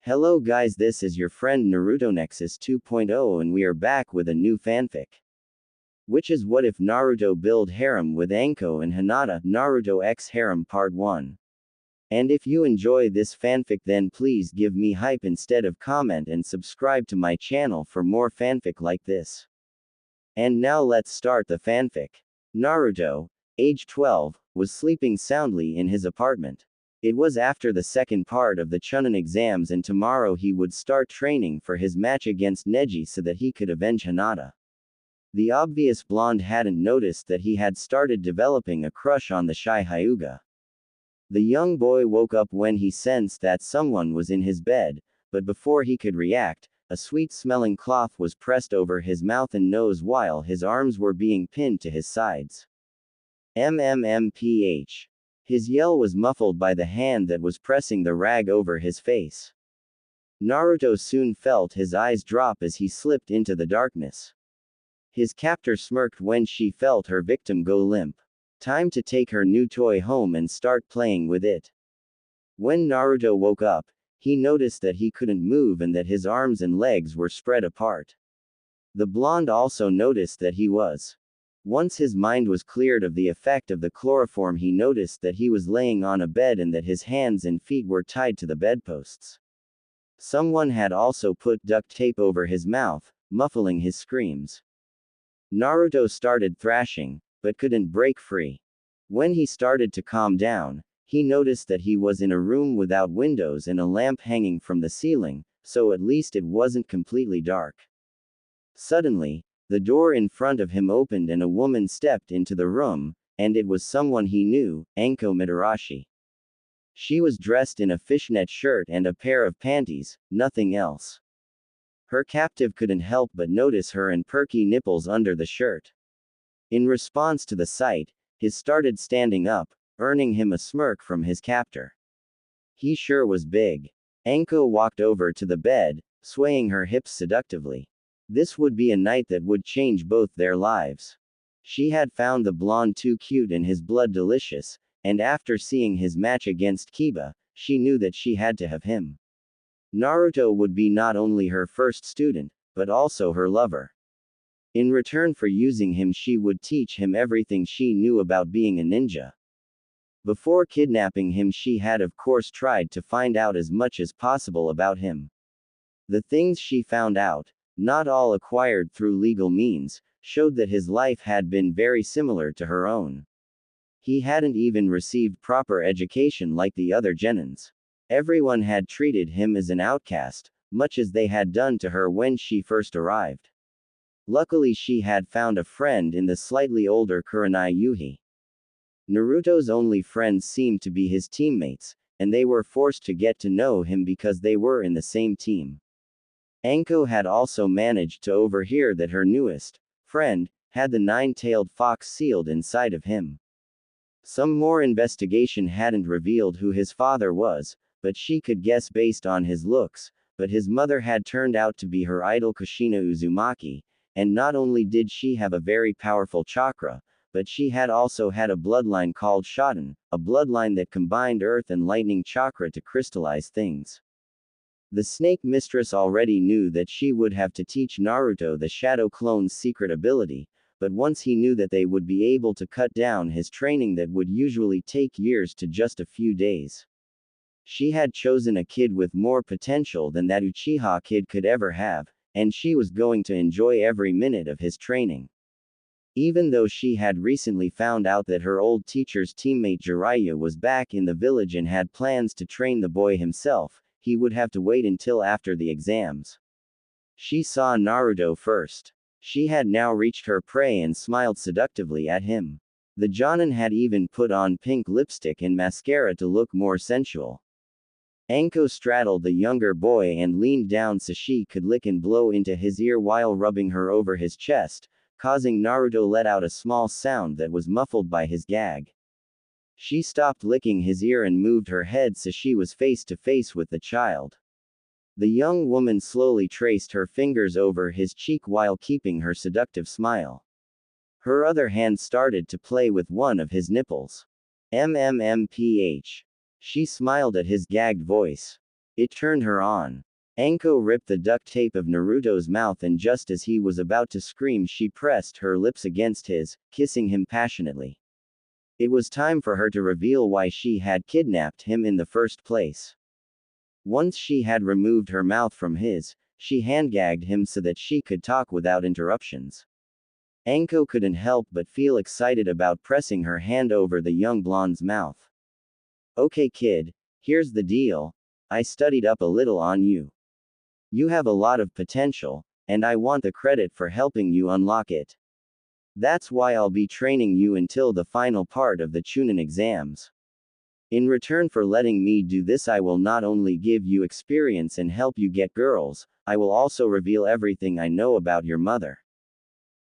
Hello guys, this is your friend Naruto Nexus 2.0 and we are back with a new fanfic. Which is what if Naruto build harem with Anko and Hinata, Naruto X Harem Part 1. And if you enjoy this fanfic then please give me hype instead of comment and subscribe to my channel for more fanfic like this. And now let's start the fanfic. Naruto, age 12, was sleeping soundly in his apartment. It was after the second part of the Chunin exams and tomorrow he would start training for his match against Neji so that he could avenge Hinata. The obvious blonde hadn't noticed that he had started developing a crush on the shy Hyuga. The young boy woke up when he sensed that someone was in his bed, but before he could react, a sweet-smelling cloth was pressed over his mouth and nose while his arms were being pinned to his sides. MMMPH. His yell was muffled by the hand that was pressing the rag over his face. Naruto soon felt his eyes drop as he slipped into the darkness. His captor smirked when she felt her victim go limp. Time to take her new toy home and start playing with it. When Naruto woke up, he noticed that he couldn't move and that his arms and legs were spread apart. The blonde also noticed that he was. Once his mind was cleared of the effect of the chloroform, he noticed that he was laying on a bed and that his hands and feet were tied to the bedposts. Someone had also put duct tape over his mouth, muffling his screams. Naruto started thrashing, but couldn't break free. When he started to calm down, he noticed that he was in a room without windows and a lamp hanging from the ceiling, so at least it wasn't completely dark. Suddenly, the door in front of him opened and a woman stepped into the room, and it was someone he knew, Anko Mitarashi. She was dressed in a fishnet shirt and a pair of panties, nothing else. Her captive couldn't help but notice her and perky nipples under the shirt. In response to the sight, he started standing up, earning him a smirk from his captor. He sure was big. Anko walked over to the bed, swaying her hips seductively. This would be a night that would change both their lives. She had found the blonde too cute and his blood delicious, and after seeing his match against Kiba, she knew that she had to have him. Naruto would be not only her first student, but also her lover. In return for using him, she would teach him everything she knew about being a ninja. Before kidnapping him, she had of course tried to find out as much as possible about him. The things she found out, not all acquired through legal means, showed that his life had been very similar to her own. He hadn't even received proper education like the other genins. Everyone had treated him as an outcast, much as they had done to her when she first arrived. Luckily she had found a friend in the slightly older Kurenai Yuhi. Naruto's only friends seemed to be his teammates, and they were forced to get to know him because they were in the same team. Anko had also managed to overhear that her newest friend had the nine-tailed fox sealed inside of him. Some more investigation hadn't revealed who his father was, but she could guess based on his looks, but his mother had turned out to be her idol Kushina Uzumaki, and not only did she have a very powerful chakra, but she had also had a bloodline called Shoten, a bloodline that combined earth and lightning chakra to crystallize things. The snake mistress already knew that she would have to teach Naruto the shadow clone's secret ability, but once he knew that they would be able to cut down his training that would usually take years to just a few days. She had chosen a kid with more potential than that Uchiha kid could ever have, and she was going to enjoy every minute of his training. Even though she had recently found out that her old teacher's teammate Jiraiya was back in the village and had plans to train the boy himself, he would have to wait until after the exams. She saw Naruto first. She had now reached her prey and smiled seductively at him. The Jonin had even put on pink lipstick and mascara to look more sensual. Anko straddled the younger boy and leaned down so she could lick and blow into his ear while rubbing her over his chest, causing Naruto let out a small sound that was muffled by his gag. She stopped licking his ear and moved her head so she was face to face with the child. The young woman slowly traced her fingers over his cheek while keeping her seductive smile. Her other hand started to play with one of his nipples. MMMPH. She smiled at his gagged voice. It turned her on. Anko ripped the duct tape of Naruto's mouth, and just as he was about to scream, she pressed her lips against his, kissing him passionately. It was time for her to reveal why she had kidnapped him in the first place. Once she had removed her mouth from his, she handgagged him so that she could talk without interruptions. Anko couldn't help but feel excited about pressing her hand over the young blonde's mouth. Okay kid, here's the deal. I studied up a little on you. You have a lot of potential, and I want the credit for helping you unlock it. That's why I'll be training you until the final part of the Chunin exams. In return for letting me do this, I will not only give you experience and help you get girls, I will also reveal everything I know about your mother.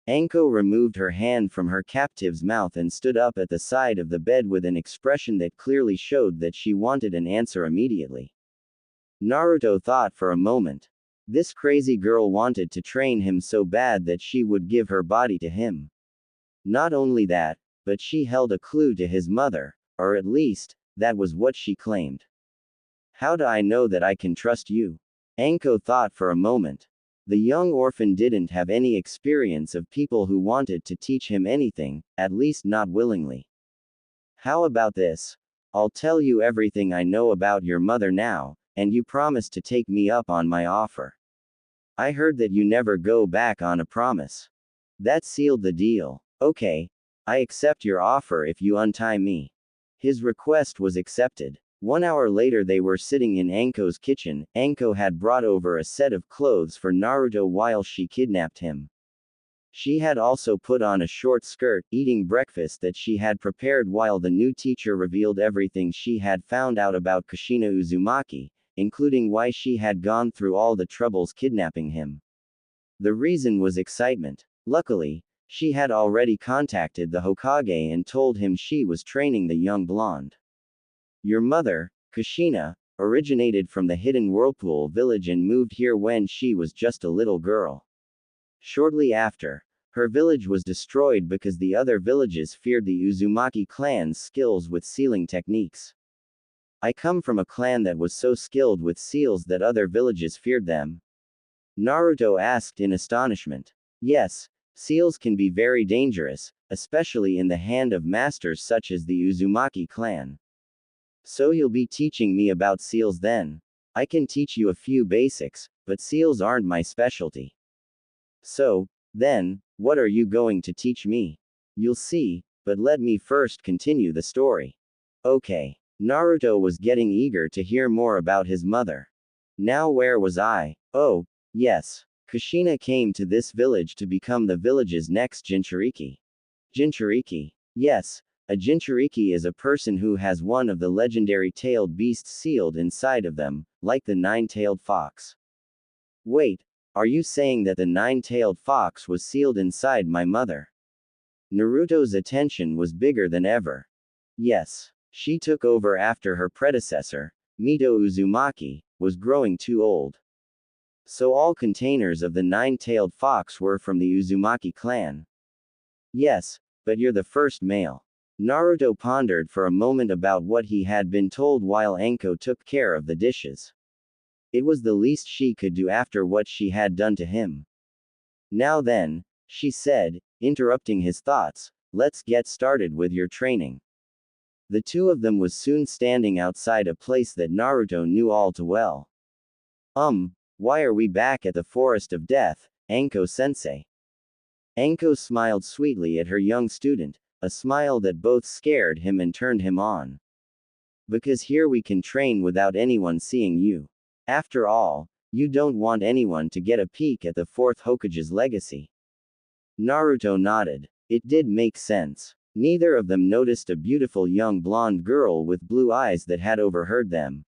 Anko removed her hand from her captive's mouth and stood up at the side of the bed with an expression that clearly showed that she wanted an answer immediately. Naruto thought for a moment. This crazy girl wanted to train him so bad that she would give her body to him. Not only that, but she held a clue to his mother, or at least, that was what she claimed. How do I know that I can trust you? Anko thought for a moment. The young orphan didn't have any experience of people who wanted to teach him anything, at least not willingly. How about this? I'll tell you everything I know about your mother now, and you promise to take me up on my offer. I heard that you never go back on a promise. That sealed the deal. Okay. I accept your offer if you untie me. His request was accepted. 1 hour later they were sitting in Anko's kitchen. Anko had brought over a set of clothes for Naruto while she kidnapped him. She had also put on a short skirt, eating breakfast that she had prepared while the new teacher revealed everything she had found out about Kushina Uzumaki, including why she had gone through all the troubles kidnapping him. The reason was excitement. Luckily, she had already contacted the Hokage and told him she was training the young blonde. Your mother, Kushina, originated from the hidden whirlpool village and moved here when she was just a little girl. Shortly after, her village was destroyed because the other villages feared the Uzumaki clan's skills with sealing techniques. I come from a clan that was so skilled with seals that other villages feared them. Naruto asked in astonishment. Yes, seals can be very dangerous, especially in the hand of masters such as the Uzumaki clan. So you'll be teaching me about seals then? I can teach you a few basics, but seals aren't my specialty. So, then, what are you going to teach me? You'll see, but let me first continue the story. Okay. Naruto was getting eager to hear more about his mother. Now where was I? Oh, yes. Kushina came to this village to become the village's next Jinchuriki. Jinchuriki. Yes, a Jinchuriki is a person who has one of the legendary tailed beasts sealed inside of them, like the nine-tailed fox. Wait, are you saying that the nine-tailed fox was sealed inside my mother? Naruto's attention was bigger than ever. Yes, she took over after her predecessor, Mito Uzumaki, was growing too old. So all containers of the nine-tailed fox were from the Uzumaki clan. Yes, but you're the first male. Naruto pondered for a moment about what he had been told while Anko took care of the dishes. It was the least she could do after what she had done to him. Now then, she said, interrupting his thoughts, let's get started with your training. The two of them was soon standing outside a place that Naruto knew all too well. Why are we back at the Forest of Death, Anko-sensei? Anko smiled sweetly at her young student, a smile that both scared him and turned him on. Because here we can train without anyone seeing you. After all, you don't want anyone to get a peek at the fourth Hokage's legacy. Naruto nodded. It did make sense. Neither of them noticed a beautiful young blonde girl with blue eyes that had overheard them.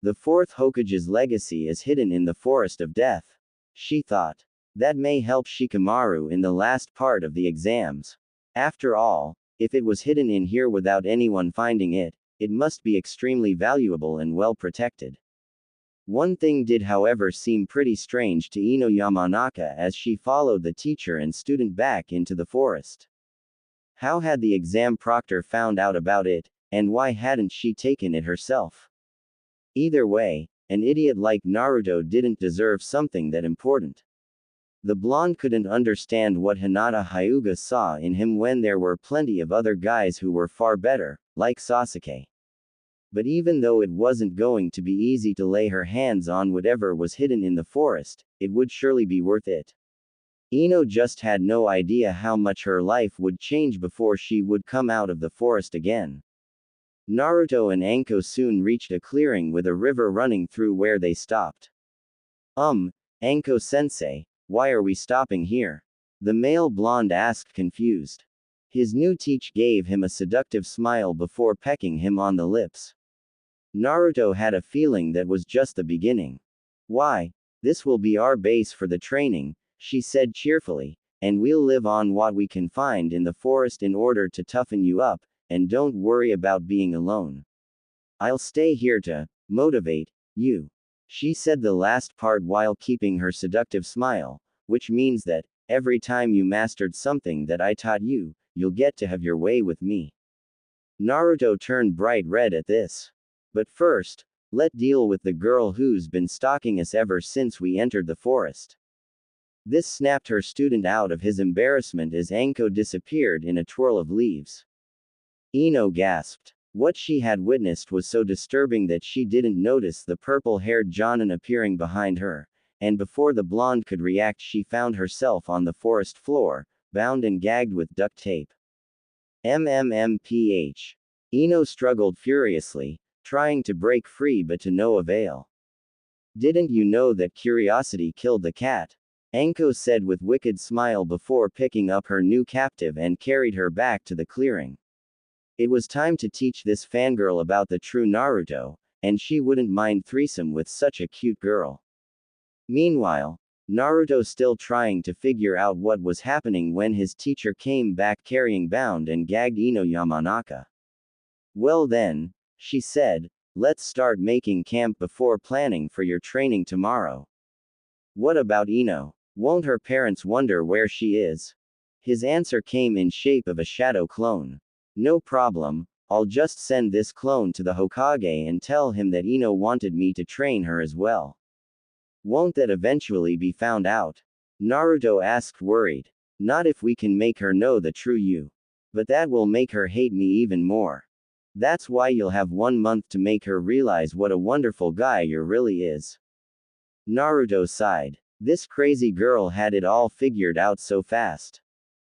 The fourth Hokage's legacy is hidden in the Forest of Death. She thought. That may help Shikamaru in the last part of the exams. After all, if it was hidden in here without anyone finding it, it must be extremely valuable and well protected. One thing did however seem pretty strange to Ino Yamanaka as she followed the teacher and student back into the forest. How had the exam proctor found out about it, and why hadn't she taken it herself? Either way, An idiot like Naruto didn't deserve something that important. The blonde couldn't understand what Hinata Hyuga saw in him when there were plenty of other guys who were far better, like Sasuke. But even though it wasn't going to be easy to lay her hands on whatever was hidden in the forest, it would surely be worth it. Ino just had no idea how much her life would change before she would come out of the forest again. Naruto and Anko soon reached a clearing with a river running through where they stopped. Anko-sensei, why are we stopping here? The male blonde asked confused. His new teacher gave him a seductive smile before pecking him on the lips. Naruto had a feeling that was just the beginning. Why? This will be our base for the training, she said cheerfully, and we'll live on what we can find in the forest in order to toughen you up, and don't worry about being alone. I'll stay here to motivate you. She said the last part while keeping her seductive smile, which means that, every time you mastered something that I taught you, you'll get to have your way with me. Naruto turned bright red at this. But first, let's deal with the girl who's been stalking us ever since we entered the forest. This snapped her student out of his embarrassment as Anko disappeared in a twirl of leaves. Ino gasped. What she had witnessed was so disturbing that she didn't notice the purple-haired Jonin appearing behind her, and before the blonde could react she found herself on the forest floor, bound and gagged with duct tape. MMMPH. Ino struggled furiously, trying to break free but to no avail. Didn't you know that curiosity killed the cat? Anko said with wicked smile before picking up her new captive and carried her back to the clearing. It was time to teach this fangirl about the true Naruto, and she wouldn't mind threesome with such a cute girl. Meanwhile, Naruto still trying to figure out what was happening when his teacher came back carrying bound and gagged Ino Yamanaka. Well then, she said, let's start making camp before planning for your training tomorrow. What about Ino? Won't her parents wonder where she is? His answer came in shape of a shadow clone. No problem, I'll just send this clone to the Hokage and tell him that Ino wanted me to train her as well. Won't that eventually be found out? Naruto asked worried. Not if we can make her know the true you. But that will make her hate me even more. That's why you'll have 1 month to make her realize what a wonderful guy you really is. Naruto sighed. This crazy girl had it all figured out so fast.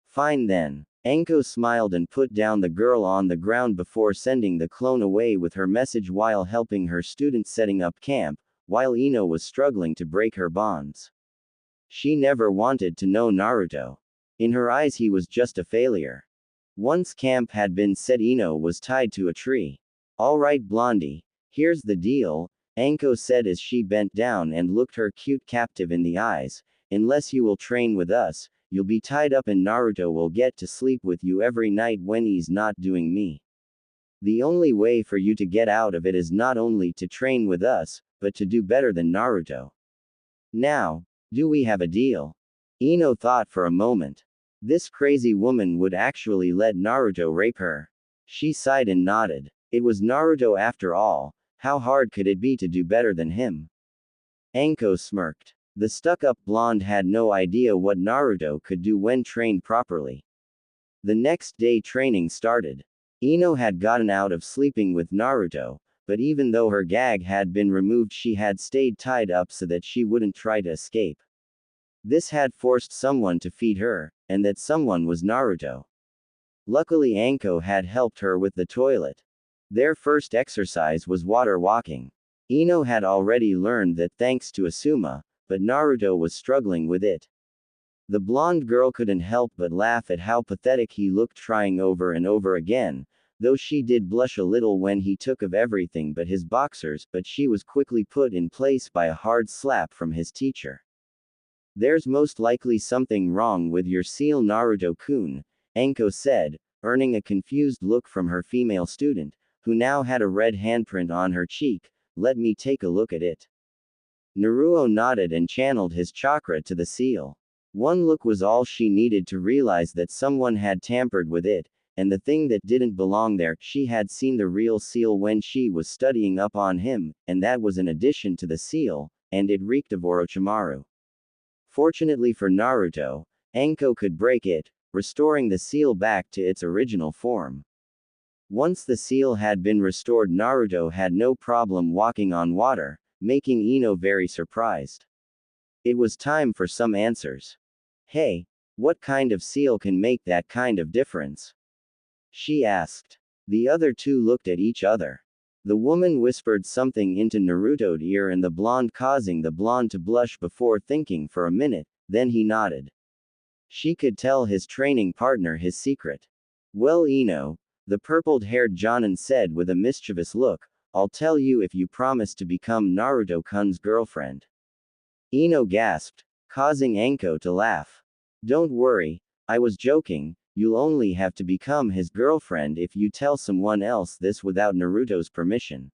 Fine then. Anko smiled and put down the girl on the ground before sending the clone away with her message while helping her student setting up camp, while Ino was struggling to break her bonds. She never wanted to know Naruto. In her eyes he was just a failure. Once camp had been set, Ino was tied to a tree. Alright Blondie, here's the deal, Anko said as she bent down and looked her cute captive in the eyes, unless you will train with us, you'll be tied up and Naruto will get to sleep with you every night when he's not doing me. The only way for you to get out of it is not only to train with us, but to do better than Naruto. Now, do we have a deal? Ino thought for a moment. This crazy woman would actually let Naruto rape her. She sighed and nodded. It was Naruto after all, how hard could it be to do better than him? Anko smirked. The stuck-up blonde had no idea what Naruto could do when trained properly. The next day training started. Ino had gotten out of sleeping with Naruto, but even though her gag had been removed she had stayed tied up so that she wouldn't try to escape. This had forced someone to feed her, and that someone was Naruto. Luckily Anko had helped her with the toilet. Their first exercise was water walking. Ino had already learned that thanks to Asuma, but Naruto was struggling with it. The blonde girl couldn't help but laugh at how pathetic he looked trying over and over again, though she did blush a little when he took of everything but his boxers, but she was quickly put in place by a hard slap from his teacher. There's most likely something wrong with your seal Naruto-kun, Anko said, earning a confused look from her female student, who now had a red handprint on her cheek. Let me take a look at it. Naruto nodded and channeled his chakra to the seal. One look was all she needed to realize that someone had tampered with it, and the thing that didn't belong there, she had seen the real seal when she was studying up on him, and that was an addition to the seal, and it reeked of Orochimaru. Fortunately for Naruto, Anko could break it, restoring the seal back to its original form. Once the seal had been restored, Naruto had no problem walking on water, making Ino very surprised. It was time for some answers. Hey, what kind of seal can make that kind of difference? She asked. The other two looked at each other. The woman whispered something into Naruto's ear and the blonde causing the blonde to blush before thinking for a minute, then he nodded. She could tell his training partner his secret. Well, Ino, the purpled-haired Jonin said with a mischievous look, I'll tell you if you promise to become Naruto-kun's girlfriend. Ino gasped, causing Anko to laugh. Don't worry, I was joking, you'll only have to become his girlfriend if you tell someone else this without Naruto's permission.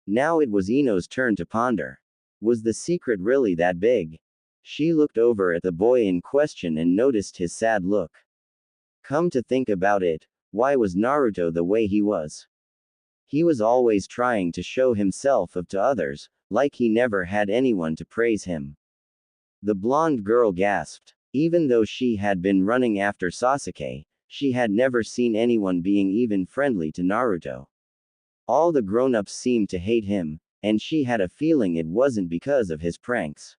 Now it was Ino's turn to ponder. Was the secret really that big? She looked over at the boy in question and noticed his sad look. Come to think about it, why was Naruto the way he was? He was always trying to show himself up to others, like he never had anyone to praise him. The blonde girl gasped. Even though she had been running after Sasuke, she had never seen anyone being even friendly to Naruto. All the grown-ups seemed to hate him, and she had a feeling it wasn't because of his pranks.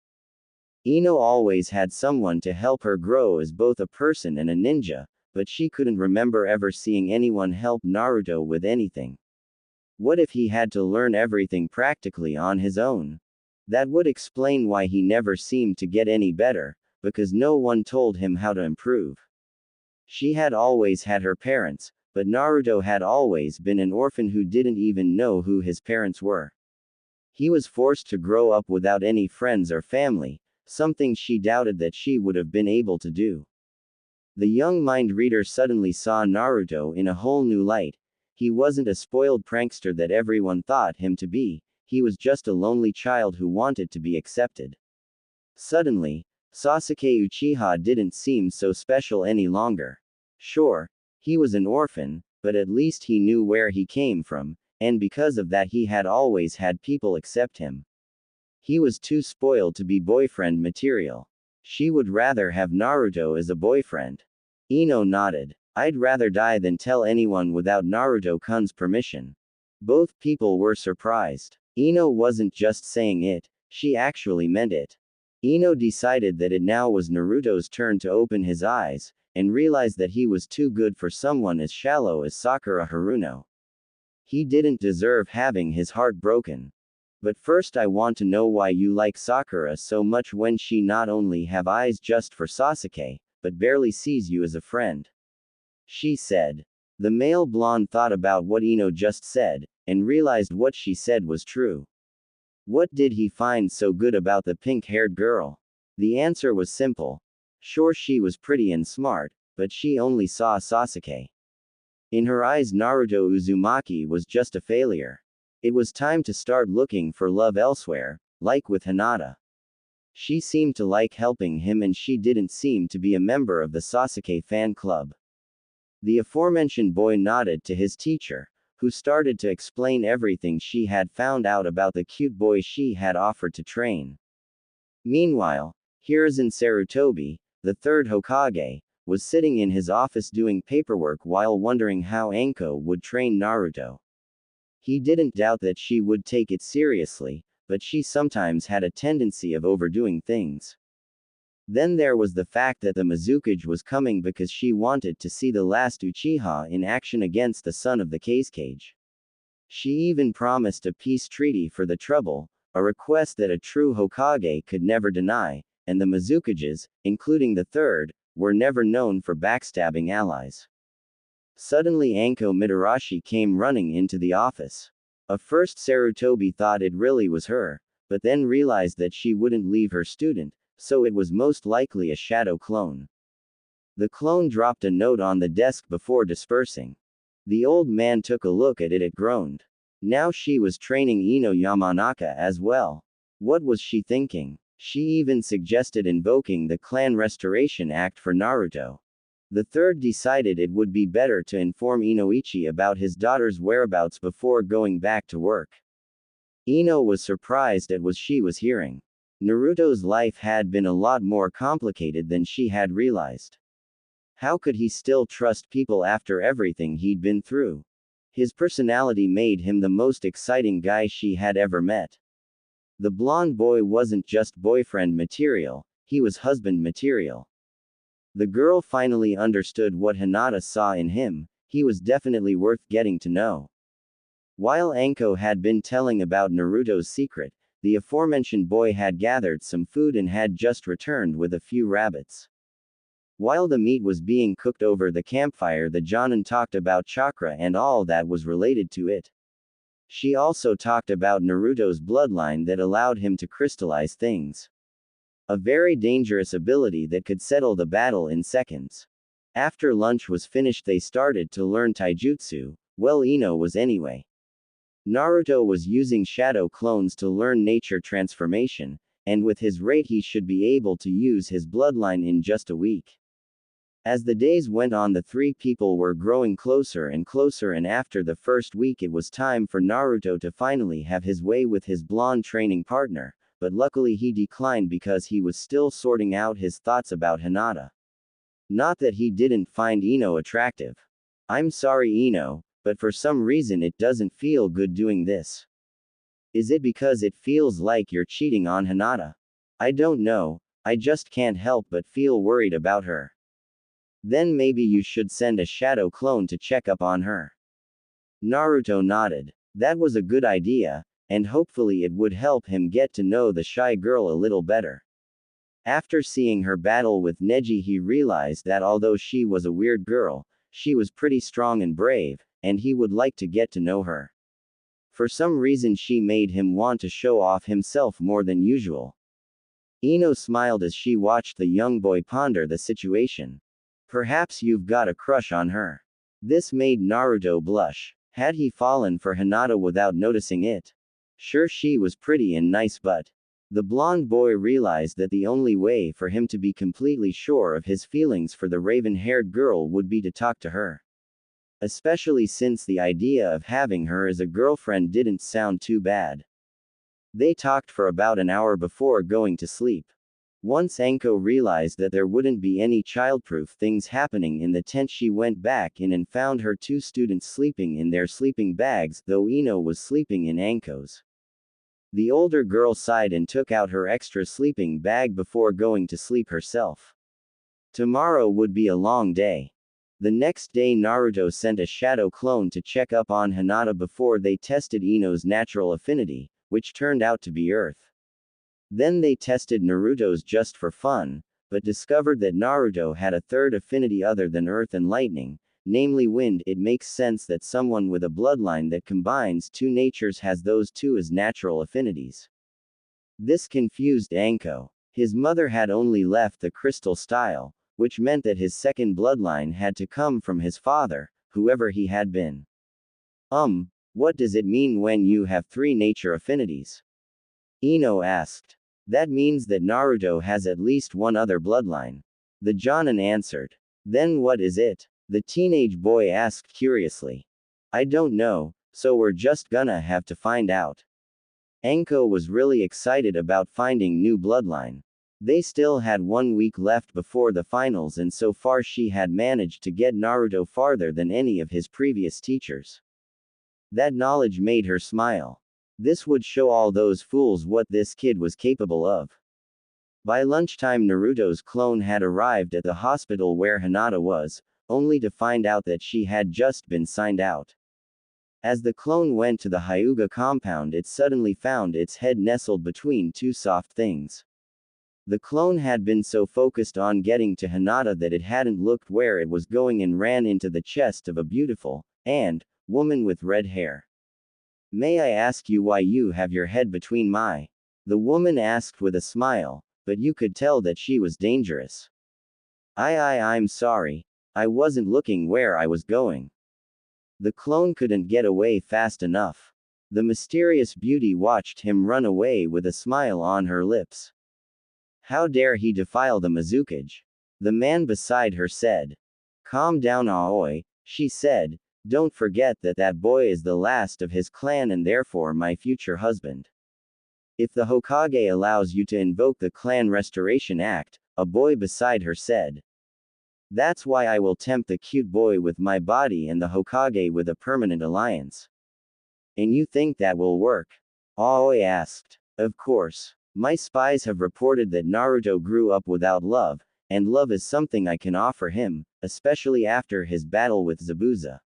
Ino always had someone to help her grow as both a person and a ninja, but she couldn't remember ever seeing anyone help Naruto with anything. What if he had to learn everything practically on his own? That would explain why he never seemed to get any better, because no one told him how to improve. She had always had her parents, but Naruto had always been an orphan who didn't even know who his parents were. He was forced to grow up without any friends or family, something she doubted that she would have been able to do. The young mind reader suddenly saw Naruto in a whole new light. He wasn't a spoiled prankster that everyone thought him to be, he was just a lonely child who wanted to be accepted. Suddenly, Sasuke Uchiha didn't seem so special any longer. Sure, he was an orphan, but at least he knew where he came from, and because of that he had always had people accept him. He was too spoiled to be boyfriend material. She would rather have Naruto as a boyfriend. Ino nodded. I'd rather die than tell anyone without Naruto-kun's permission. Both people were surprised. Ino wasn't just saying it, she actually meant it. Ino decided that it now was Naruto's turn to open his eyes, and realized that he was too good for someone as shallow as Sakura Haruno. He didn't deserve having his heart broken. But first I want to know why you like Sakura so much when she not only have eyes just for Sasuke, but barely sees you as a friend. She said. The male blonde thought about what Ino just said, and realized what she said was true. What did he find so good about the pink-haired girl? The answer was simple. Sure, she was pretty and smart, but she only saw Sasuke. In her eyes, Naruto Uzumaki was just a failure. It was time to start looking for love elsewhere, like with Hinata. She seemed to like helping him and she didn't seem to be a member of the Sasuke fan club. The aforementioned boy nodded to his teacher, who started to explain everything she had found out about the cute boy she had offered to train. Meanwhile, Hiruzen Sarutobi, the third Hokage, was sitting in his office doing paperwork while wondering how Anko would train Naruto. He didn't doubt that she would take it seriously, but she sometimes had a tendency of overdoing things. Then there was the fact that the Mizukage was coming because she wanted to see the last Uchiha in action against the son of the Kazekage. She even promised a peace treaty for the trouble, a request that a true Hokage could never deny, and the Mizukages, including the third, were never known for backstabbing allies. Suddenly Anko Mitarashi came running into the office. At first Sarutobi thought it really was her, but then realized that she wouldn't leave her student, so it was most likely a shadow clone. The clone dropped a note on the desk before dispersing. The old man took a look at it and groaned. Now she was training Ino Yamanaka as well. What was she thinking? She even suggested invoking the Clan Restoration Act for Naruto. The third decided it would be better to inform Inoichi about his daughter's whereabouts before going back to work. Ino was surprised at what she was hearing. Naruto's life had been a lot more complicated than she had realized. How could he still trust people after everything he'd been through? His personality made him the most exciting guy she had ever met. The blonde boy wasn't just boyfriend material, he was husband material. The girl finally understood what Hinata saw in him, he was definitely worth getting to know. While Anko had been telling about Naruto's secret, the aforementioned boy had gathered some food and had just returned with a few rabbits. While the meat was being cooked over the campfire, the Jonin talked about chakra and all that was related to it. She also talked about Naruto's bloodline that allowed him to crystallize things. A very dangerous ability that could settle the battle in seconds. After lunch was finished, they started to learn taijutsu, well, Ino was anyway. Naruto was using shadow clones to learn nature transformation, and with his rate he should be able to use his bloodline in just a week. As the days went on, the three people were growing closer and closer, and after the first week it was time for Naruto to finally have his way with his blonde training partner, but luckily he declined because he was still sorting out his thoughts about Hinata. Not that he didn't find Ino attractive. I'm sorry, Ino, but for some reason it doesn't feel good doing this. Is it because it feels like you're cheating on Hinata? I don't know, I just can't help but feel worried about her. Then maybe you should send a shadow clone to check up on her. Naruto nodded. That was a good idea, and hopefully it would help him get to know the shy girl a little better. After seeing her battle with Neji, he realized that although she was a weird girl, she was pretty strong and brave, and he would like to get to know her. For some reason she made him want to show off himself more than usual. Ino smiled as she watched the young boy ponder the situation. Perhaps you've got a crush on her. This made Naruto blush. Had he fallen for Hinata without noticing it? Sure, she was pretty and nice, but the blonde boy realized that the only way for him to be completely sure of his feelings for the raven-haired girl would be to talk to her. Especially since the idea of having her as a girlfriend didn't sound too bad. They talked for about an hour before going to sleep. Once Anko realized that there wouldn't be any childproof things happening in the tent, she went back in and found her two students sleeping in their sleeping bags, though Ino was sleeping in Anko's. The older girl sighed and took out her extra sleeping bag before going to sleep herself. Tomorrow would be a long day. The next day Naruto sent a shadow clone to check up on Hinata before they tested Ino's natural affinity, which turned out to be Earth. Then they tested Naruto's just for fun, but discovered that Naruto had a third affinity other than Earth and Lightning, namely Wind. It makes sense that someone with a bloodline that combines two natures has those two as natural affinities. This confused Anko. His mother had only left the crystal style, which meant that his second bloodline had to come from his father, whoever he had been. What does it mean when you have three nature affinities? Ino asked. That means that Naruto has at least one other bloodline. The Jonin answered. Then what is it? The teenage boy asked curiously. I don't know, so we're just gonna have to find out. Anko was really excited about finding new bloodline. They still had 1 week left before the finals, and so far she had managed to get Naruto farther than any of his previous teachers. That knowledge made her smile. This would show all those fools what this kid was capable of. By lunchtime Naruto's clone had arrived at the hospital where Hinata was, only to find out that she had just been signed out. As the clone went to the Hyuga compound, it suddenly found its head nestled between two soft things. The clone had been so focused on getting to Hinata that it hadn't looked where it was going and ran into the chest of a beautiful woman with red hair. May I ask you why you have your head between my? The woman asked with a smile, but you could tell that she was dangerous. I'm sorry. I wasn't looking where I was going. The clone couldn't get away fast enough. The mysterious beauty watched him run away with a smile on her lips. How dare he defile the Mizukage? The man beside her said. Calm down, Aoi, she said. Don't forget that that boy is the last of his clan and therefore my future husband. If the Hokage allows you to invoke the Clan Restoration Act, a boy beside her said. That's why I will tempt the cute boy with my body and the Hokage with a permanent alliance. And you think that will work? Aoi asked. Of course. My spies have reported that Naruto grew up without love, and love is something I can offer him, especially after his battle with Zabuza.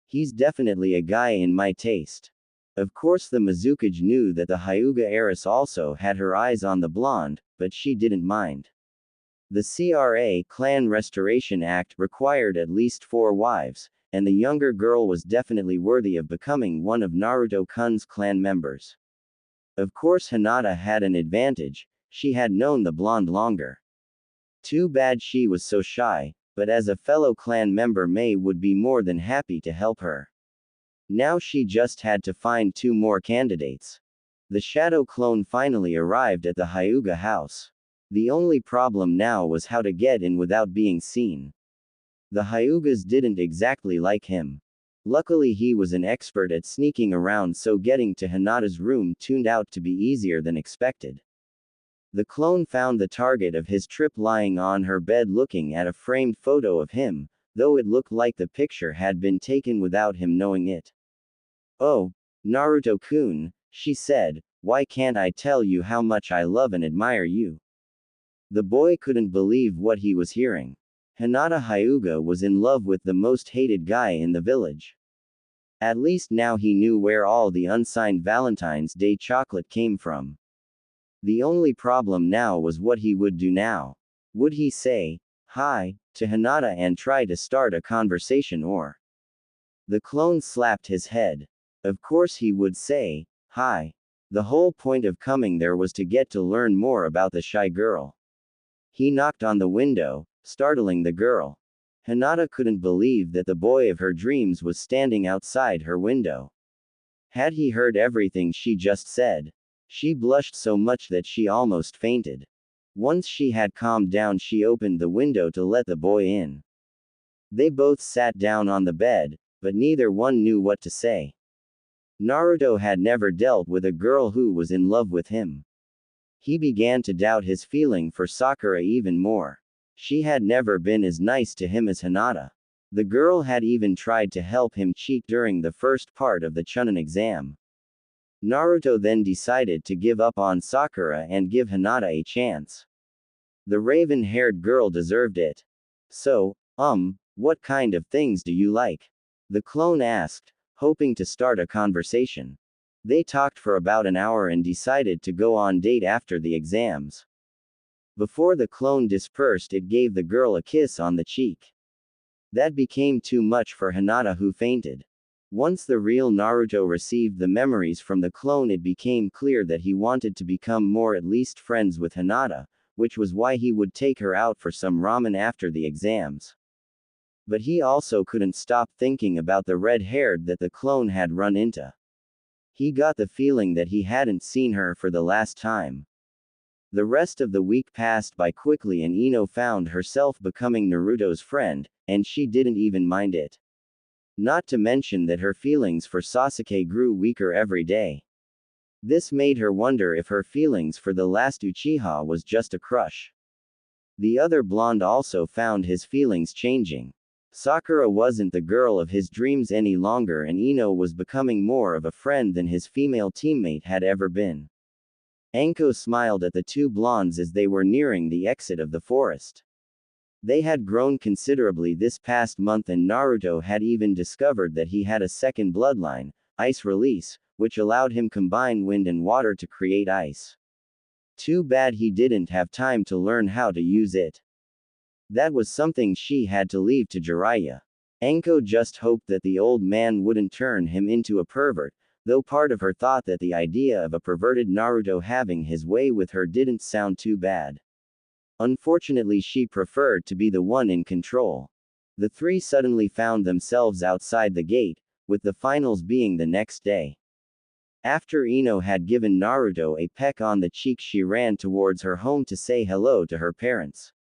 He's definitely a guy in my taste. Of course the Mizukage knew that the Hyuga heiress also had her eyes on the blonde, but she didn't mind. The CRA Clan Restoration Act required at least 4 wives, and the younger girl was definitely worthy of becoming one of Naruto-kun's clan members. Of course Hinata had an advantage, she had known the blonde longer. Too bad she was so shy, but as a fellow clan member Mei would be more than happy to help her. Now she just had to find 2 more candidates. The shadow clone finally arrived at the Hyuga house. The only problem now was how to get in without being seen. The Hyugas didn't exactly like him. Luckily he was an expert at sneaking around, so getting to Hinata's room turned out to be easier than expected. The clone found the target of his trip lying on her bed looking at a framed photo of him, though it looked like the picture had been taken without him knowing it. Oh, Naruto-kun, she said, why can't I tell you how much I love and admire you? The boy couldn't believe what he was hearing. Hinata Hyuga was in love with the most hated guy in the village. At least now he knew where all the unsigned Valentine's Day chocolate came from. The only problem now was what he would do now. Would he say, hi, to Hinata and try to start a conversation, or? The clone slapped his head. Of course he would say, hi. The whole point of coming there was to get to learn more about the shy girl. He knocked on the window, startling the girl. Hinata couldn't believe that the boy of her dreams was standing outside her window. Had he heard everything she just said? She blushed so much that she almost fainted. Once she had calmed down, she opened the window to let the boy in. They both sat down on the bed, but neither one knew what to say. Naruto had never dealt with a girl who was in love with him. He began to doubt his feeling for Sakura even more. She had never been as nice to him as Hinata. The girl had even tried to help him cheat during the first part of the Chunin exam. Naruto then decided to give up on Sakura and give Hinata a chance. The raven-haired girl deserved it. So, what kind of things do you like? The clone asked, hoping to start a conversation. They talked for about an hour and decided to go on date after the exams. Before the clone dispersed, it gave the girl a kiss on the cheek. That became too much for Hinata, who fainted. Once the real Naruto received the memories from the clone, it became clear that he wanted to become more at least friends with Hinata, which was why he would take her out for some ramen after the exams. But he also couldn't stop thinking about the red-haired that the clone had run into. He got the feeling that he hadn't seen her for the last time. The rest of the week passed by quickly and Ino found herself becoming Naruto's friend, and she didn't even mind it. Not to mention that her feelings for Sasuke grew weaker every day. This made her wonder if her feelings for the last Uchiha was just a crush. The other blonde also found his feelings changing. Sakura wasn't the girl of his dreams any longer, and Ino was becoming more of a friend than his female teammate had ever been. Anko smiled at the 2 blondes as they were nearing the exit of the forest. They had grown considerably this past month, and Naruto had even discovered that he had a second bloodline, Ice Release, which allowed him combine wind and water to create ice. Too bad he didn't have time to learn how to use it. That was something she had to leave to Jiraiya. Anko just hoped that the old man wouldn't turn him into a pervert, though part of her thought that the idea of a perverted Naruto having his way with her didn't sound too bad. Unfortunately, she preferred to be the one in control. The 3 suddenly found themselves outside the gate, with the finals being the next day. After Ino had given Naruto a peck on the cheek, she ran towards her home to say hello to her parents.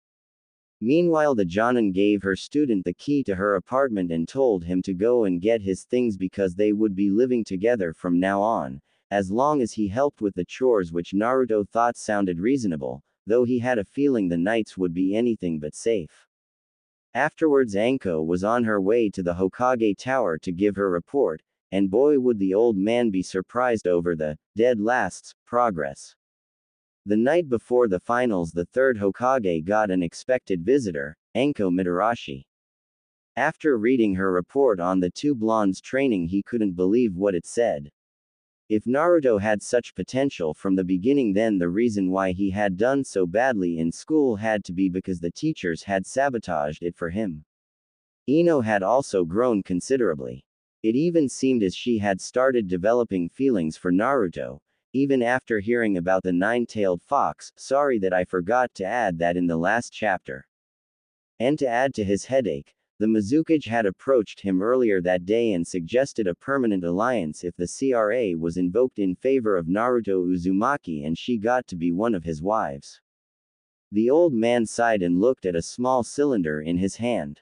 Meanwhile, the Jonin gave her student the key to her apartment and told him to go and get his things because they would be living together from now on, as long as he helped with the chores, which Naruto thought sounded reasonable, though he had a feeling the nights would be anything but safe. Afterwards, Anko was on her way to the Hokage Tower to give her report, and boy would the old man be surprised over the dead last's progress. The night before the finals, the third Hokage got an expected visitor, Anko Mitarashi. After reading her report on the two blondes training, he couldn't believe what it said. If Naruto had such potential from the beginning, then the reason why he had done so badly in school had to be because the teachers had sabotaged it for him. Ino had also grown considerably. It even seemed as she had started developing feelings for Naruto, even after hearing about the nine-tailed fox. Sorry that I forgot to add that in the last chapter. And to add to his headache, the Mizukage had approached him earlier that day and suggested a permanent alliance if the CRA was invoked in favor of Naruto Uzumaki and she got to be one of his wives. The old man sighed and looked at a small cylinder in his hand.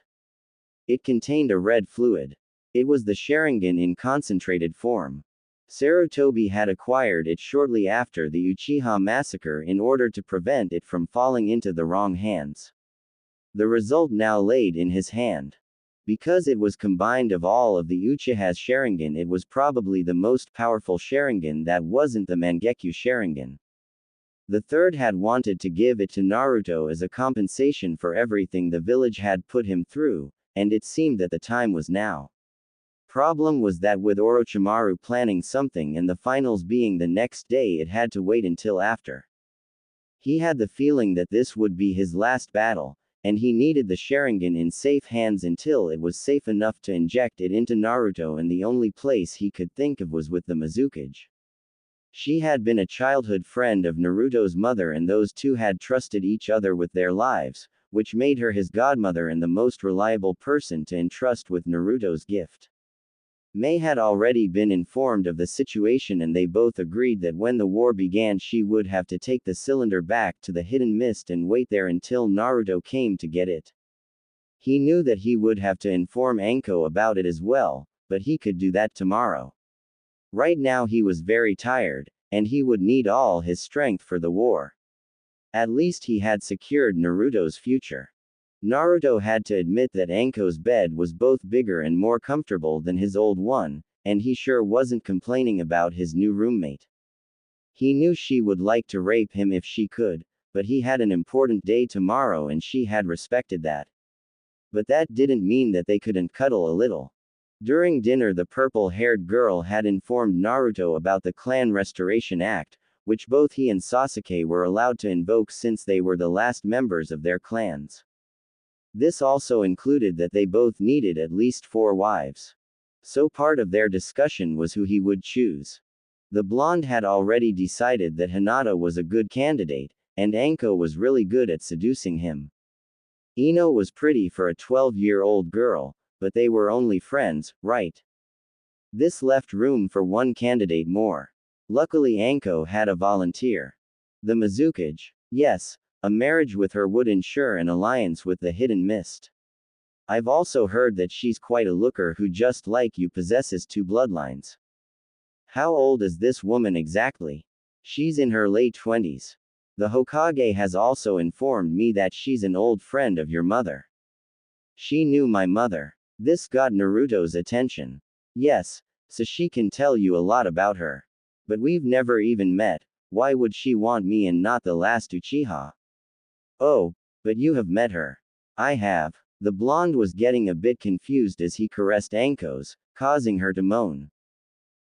It contained a red fluid. It was the Sharingan in concentrated form. Sarutobi had acquired it shortly after the Uchiha massacre in order to prevent it from falling into the wrong hands. The result now laid in his hand. Because it was combined of all of the Uchiha's Sharingan, it was probably the most powerful Sharingan that wasn't the Mangekyo Sharingan. The third had wanted to give it to Naruto as a compensation for everything the village had put him through, and it seemed that the time was now. Problem was that with Orochimaru planning something and the finals being the next day, it had to wait until after. He had the feeling that this would be his last battle, and he needed the Sharingan in safe hands until it was safe enough to inject it into Naruto, and the only place he could think of was with the Mizukage. She had been a childhood friend of Naruto's mother, and those two had trusted each other with their lives, which made her his godmother and the most reliable person to entrust with Naruto's gift. Mei had already been informed of the situation, and they both agreed that when the war began she would have to take the cylinder back to the hidden mist and wait there until Naruto came to get it. He knew that he would have to inform Anko about it as well, but he could do that tomorrow. Right now he was very tired, and he would need all his strength for the war. At least he had secured Naruto's future. Naruto had to admit that Anko's bed was both bigger and more comfortable than his old one, and he sure wasn't complaining about his new roommate. He knew she would like to rape him if she could, but he had an important day tomorrow and she had respected that. But that didn't mean that they couldn't cuddle a little. During dinner, the purple-haired girl had informed Naruto about the Clan Restoration Act, which both he and Sasuke were allowed to invoke since they were the last members of their clans. This also included that they both needed at least 4 wives. So part of their discussion was who he would choose. The blonde had already decided that Hinata was a good candidate, and Anko was really good at seducing him. Ino was pretty for a 12-year-old girl, but they were only friends, right? This left room for one candidate more. Luckily Anko had a volunteer. The Mizukage. Yes, a marriage with her would ensure an alliance with the Hidden Mist. I've also heard that she's quite a looker who, just like you, possesses 2 bloodlines. How old is this woman exactly? She's in her late 20s. The Hokage has also informed me that she's an old friend of your mother. She knew my mother. This got Naruto's attention. Yes, so she can tell you a lot about her. But we've never even met. Why would she want me and not the last Uchiha? Oh, but you have met her. I have. The blonde was getting a bit confused as he caressed Anko's, causing her to moan.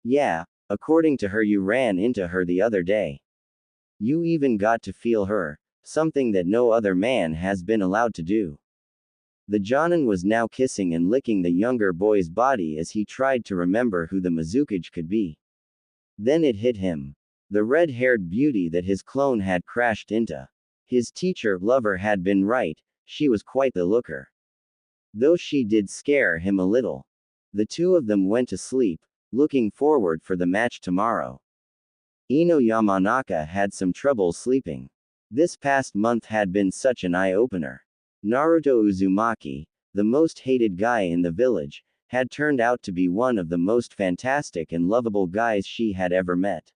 Yeah, according to her you ran into her the other day. You even got to feel her, something that no other man has been allowed to do. The Jonin was now kissing and licking the younger boy's body as he tried to remember who the Mizukage could be. Then it hit him. The red-haired beauty that his clone had crashed into. His teacher-lover had been right, she was quite the looker. Though she did scare him a little. The two of them went to sleep, looking forward for the match tomorrow. Ino Yamanaka had some trouble sleeping. This past month had been such an eye-opener. Naruto Uzumaki, the most hated guy in the village, had turned out to be one of the most fantastic and lovable guys she had ever met.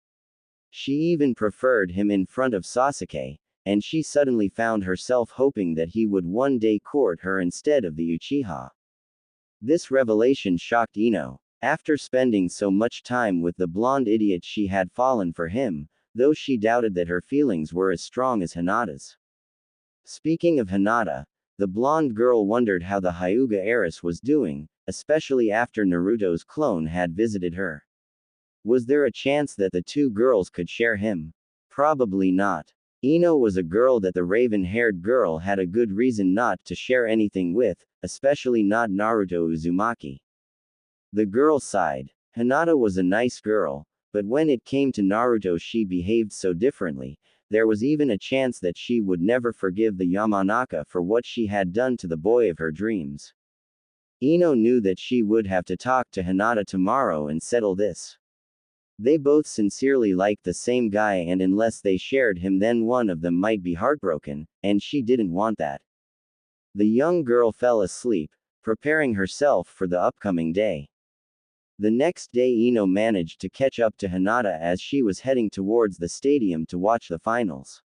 She even preferred him in front of Sasuke, and she suddenly found herself hoping that he would one day court her instead of the Uchiha. This revelation shocked Ino. After spending so much time with the blonde idiot, she had fallen for him, though she doubted that her feelings were as strong as Hinata's. Speaking of Hinata, the blonde girl wondered how the Hyuga heiress was doing, especially after Naruto's clone had visited her. Was there a chance that the two girls could share him? Probably not. Ino was a girl that the raven-haired girl had a good reason not to share anything with, especially not Naruto Uzumaki. The girl sighed. Hinata was a nice girl, but when it came to Naruto she behaved so differently. There was even a chance that she would never forgive the Yamanaka for what she had done to the boy of her dreams. Ino knew that she would have to talk to Hinata tomorrow and settle this. They both sincerely liked the same guy, and unless they shared him then one of them might be heartbroken, and she didn't want that. The young girl fell asleep, preparing herself for the upcoming day. The next day Ino managed to catch up to Hinata as she was heading towards the stadium to watch the finals.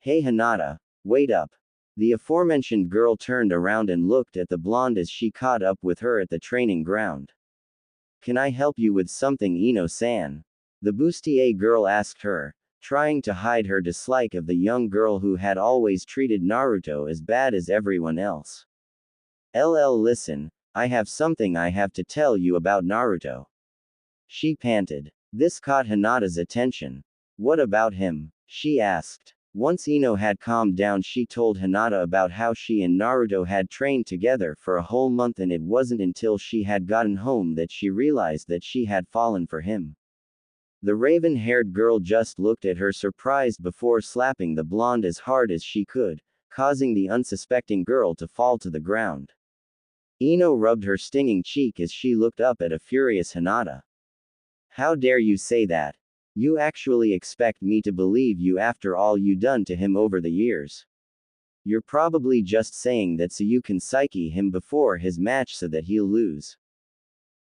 Hey Hinata, wait up. The aforementioned girl turned around and looked at the blonde as she caught up with her at the training ground. Can I help you with something, Ino-san? The bustier girl asked her, trying to hide her dislike of the young girl who had always treated Naruto as bad as everyone else. Listen, I have something I have to tell you about Naruto. She panted. This caught Hinata's attention. What about him? She asked. Once Ino had calmed down, she told Hinata about how she and Naruto had trained together for a whole month, and it wasn't until she had gotten home that she realized that she had fallen for him. The raven-haired girl just looked at her surprised before slapping the blonde as hard as she could, causing the unsuspecting girl to fall to the ground. Ino rubbed her stinging cheek as she looked up at a furious Hinata. How dare you say that? You actually expect me to believe you after all you done to him over the years? You're probably just saying that so you can psyche him before his match so that he'll lose.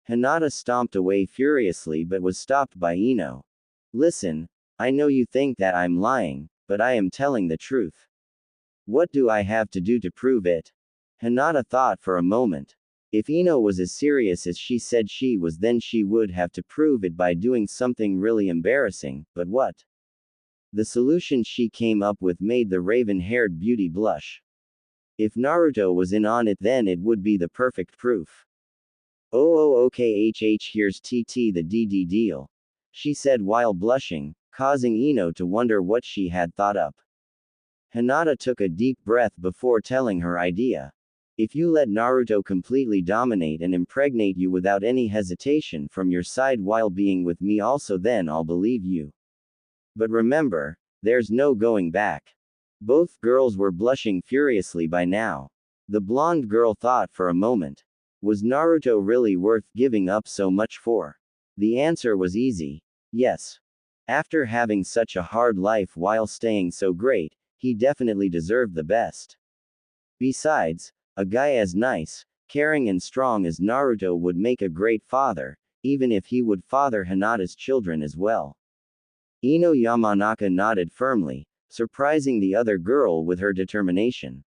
Hinata stomped away furiously but was stopped by Ino. Listen, I know you think that I'm lying, but I am telling the truth. What do I have to do to prove it? Hinata thought for a moment. If Ino was as serious as she said she was, then she would have to prove it by doing something really embarrassing, but what? The solution she came up with made the raven-haired beauty blush. If Naruto was in on it, then it would be the perfect proof. Okay, here's TT the DD deal, she said while blushing, causing Ino to wonder what she had thought up. Hinata took a deep breath before telling her idea. If you let Naruto completely dominate and impregnate you without any hesitation from your side while being with me also, then I'll believe you. But remember, there's no going back. Both girls were blushing furiously by now. The blonde girl thought for a moment. Was Naruto really worth giving up so much for? The answer was easy. Yes. After having such a hard life while staying so great, he definitely deserved the best. Besides, a guy as nice, caring and strong as Naruto would make a great father, even if he would father Hinata's children as well. Ino Yamanaka nodded firmly, surprising the other girl with her determination.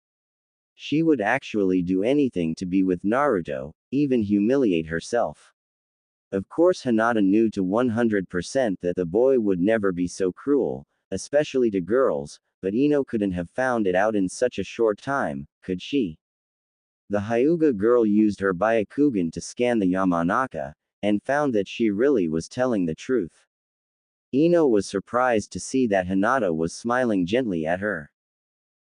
She would actually do anything to be with Naruto, even humiliate herself. Of course Hinata knew to 100% that the boy would never be so cruel, especially to girls, but Ino couldn't have found it out in such a short time, could she? The Hyuga girl used her Byakugan to scan the Yamanaka, and found that she really was telling the truth. Ino was surprised to see that Hinata was smiling gently at her.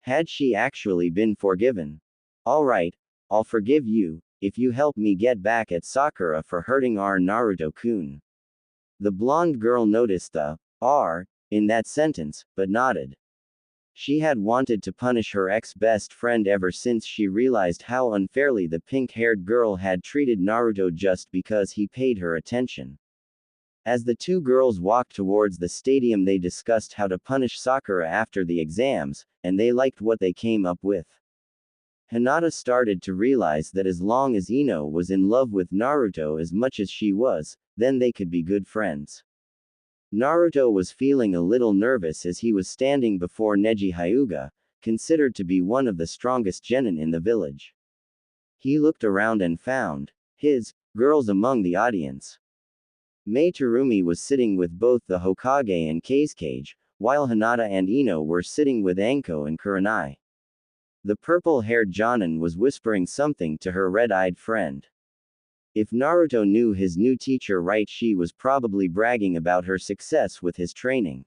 Had she actually been forgiven? Alright, I'll forgive you, if you help me get back at Sakura for hurting our Naruto-kun. The blonde girl noticed the R in that sentence, but nodded. She had wanted to punish her ex-best friend ever since she realized how unfairly the pink-haired girl had treated Naruto just because he paid her attention. As the two girls walked towards the stadium, they discussed how to punish Sakura after the exams, and they liked what they came up with. Hinata started to realize that as long as Ino was in love with Naruto as much as she was, then they could be good friends. Naruto was feeling a little nervous as he was standing before Neji Hyuga, considered to be one of the strongest genin in the village. He looked around and found his girls among the audience. Mei Terumi was sitting with both the Hokage and Kazekage, while Hinata and Ino were sitting with Anko and Kurenai. The purple-haired Jonin was whispering something to her red-eyed friend. If Naruto knew his new teacher right, she was probably bragging about her success with his training.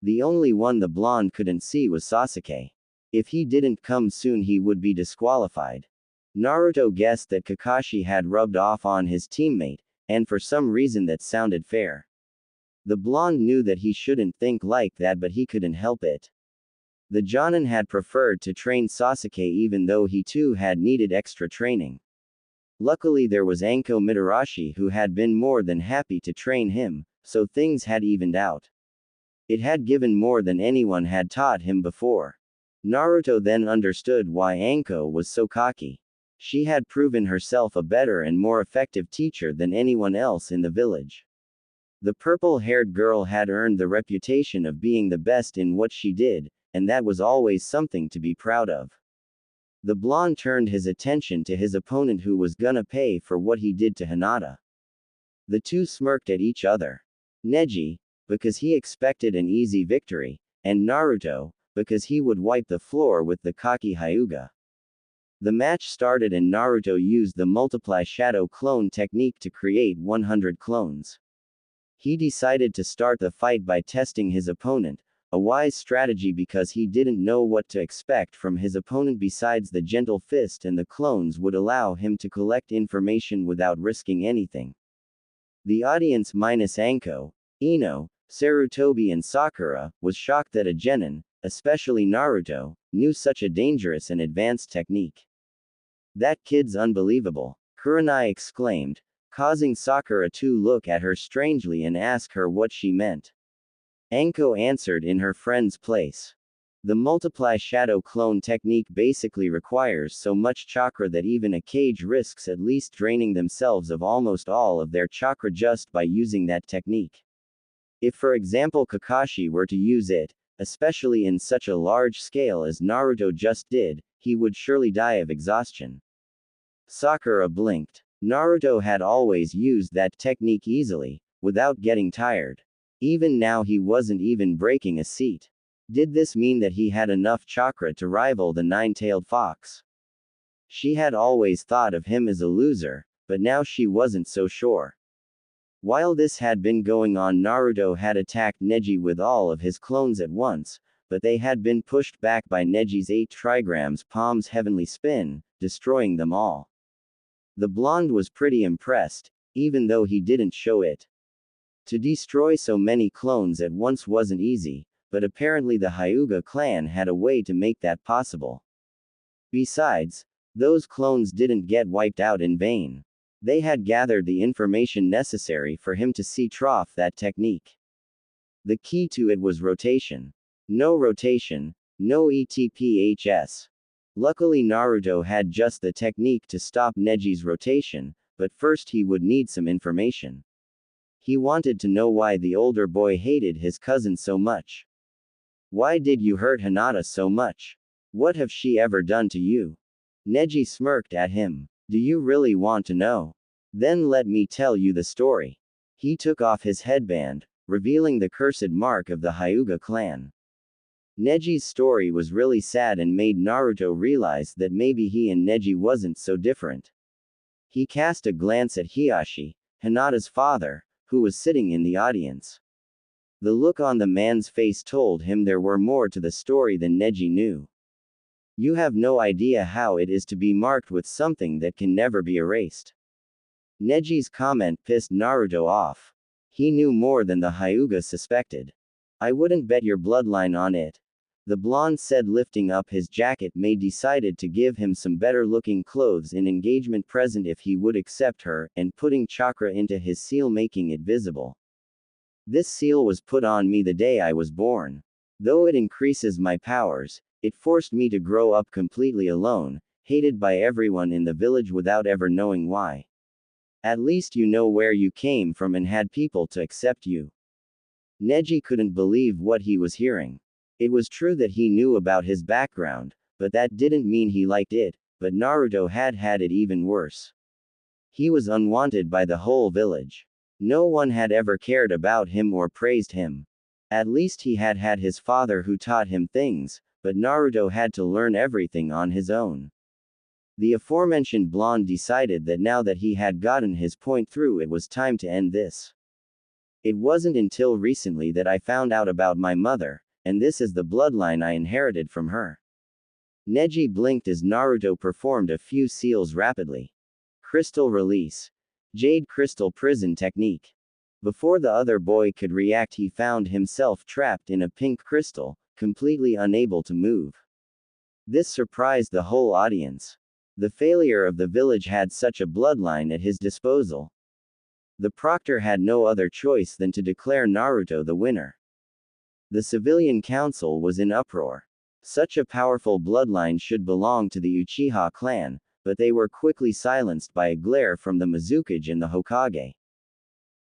The only one the blonde couldn't see was Sasuke. If he didn't come soon, he would be disqualified. Naruto guessed that Kakashi had rubbed off on his teammate, and for some reason that sounded fair. The blonde knew that he shouldn't think like that, but he couldn't help it. The Jonin had preferred to train Sasuke even though he too had needed extra training. Luckily there was Anko Mitarashi who had been more than happy to train him, so things had evened out. It had given more than anyone had taught him before. Naruto then understood why Anko was so cocky. She had proven herself a better and more effective teacher than anyone else in the village. The purple-haired girl had earned the reputation of being the best in what she did, and that was always something to be proud of. The blonde turned his attention to his opponent who was gonna pay for what he did to Hinata. The two smirked at each other. Neji, because he expected an easy victory, and Naruto, because he would wipe the floor with the cocky Hyuga. The match started and Naruto used the multiply shadow clone technique to create 100 clones. He decided to start the fight by testing his opponent, a wise strategy because he didn't know what to expect from his opponent besides the gentle fist, and the clones would allow him to collect information without risking anything. The audience minus Anko, Ino, Sarutobi and Sakura, was shocked that a genin, especially Naruto, knew such a dangerous and advanced technique. That kid's unbelievable, Kurenai exclaimed, causing Sakura to look at her strangely and ask her what she meant. Anko answered in her friend's place. The multiply shadow clone technique basically requires so much chakra that even a Kage risks at least draining themselves of almost all of their chakra just by using that technique. If for example Kakashi were to use it, especially in such a large scale as Naruto just did, he would surely die of exhaustion. Sakura blinked. Naruto had always used that technique easily, without getting tired. Even now he wasn't even breaking a seat. Did this mean that he had enough chakra to rival the nine-tailed fox? She had always thought of him as a loser, but now she wasn't so sure. While this had been going on, Naruto had attacked Neji with all of his clones at once, but they had been pushed back by Neji's 8 trigrams Palm's heavenly spin, destroying them all. The blonde was pretty impressed, even though he didn't show it. To destroy so many clones at once wasn't easy, but apparently the Hyuga clan had a way to make that possible. Besides, those clones didn't get wiped out in vain. They had gathered the information necessary for him to see trough that technique. The key to it was rotation. No rotation, no ETPHS. Luckily Naruto had just the technique to stop Neji's rotation, but first he would need some information. He wanted to know why the older boy hated his cousin so much. Why did you hurt Hinata so much? What have she ever done to you? Neji smirked at him. Do you really want to know? Then let me tell you the story. He took off his headband, revealing the cursed mark of the Hyuga clan. Neji's story was really sad and made Naruto realize that maybe he and Neji wasn't so different. He cast a glance at Hiyashi, Hinata's father, who was sitting in the audience. The look on the man's face told him there were more to the story than Neji knew. You have no idea how it is to be marked with something that can never be erased. Neji's comment pissed Naruto off. He knew more than the Hyuga suspected. I wouldn't bet your bloodline on it. The blonde said, lifting up his jacket. May decided to give him some better looking clothes in engagement present if he would accept her, and putting chakra into his seal, making it visible. This seal was put on me the day I was born. Though it increases my powers, it forced me to grow up completely alone, hated by everyone in the village without ever knowing why. At least you know where you came from and had people to accept you. Neji couldn't believe what he was hearing. It was true that he knew about his background, but that didn't mean he liked it, but Naruto had had it even worse. He was unwanted by the whole village. No one had ever cared about him or praised him. At least he had had his father who taught him things, but Naruto had to learn everything on his own. The aforementioned blonde decided that now that he had gotten his point through, it was time to end this. It wasn't until recently that I found out about my mother, and this is the bloodline I inherited from her. Neji blinked as Naruto performed a few seals rapidly. Crystal release. Jade crystal prison technique. Before the other boy could react, he found himself trapped in a pink crystal, completely unable to move. This surprised the whole audience. The failure of the village had such a bloodline at his disposal. The proctor had no other choice than to declare Naruto the winner. The civilian council was in uproar. Such a powerful bloodline should belong to the Uchiha clan, but they were quickly silenced by a glare from the Mizukage and the Hokage.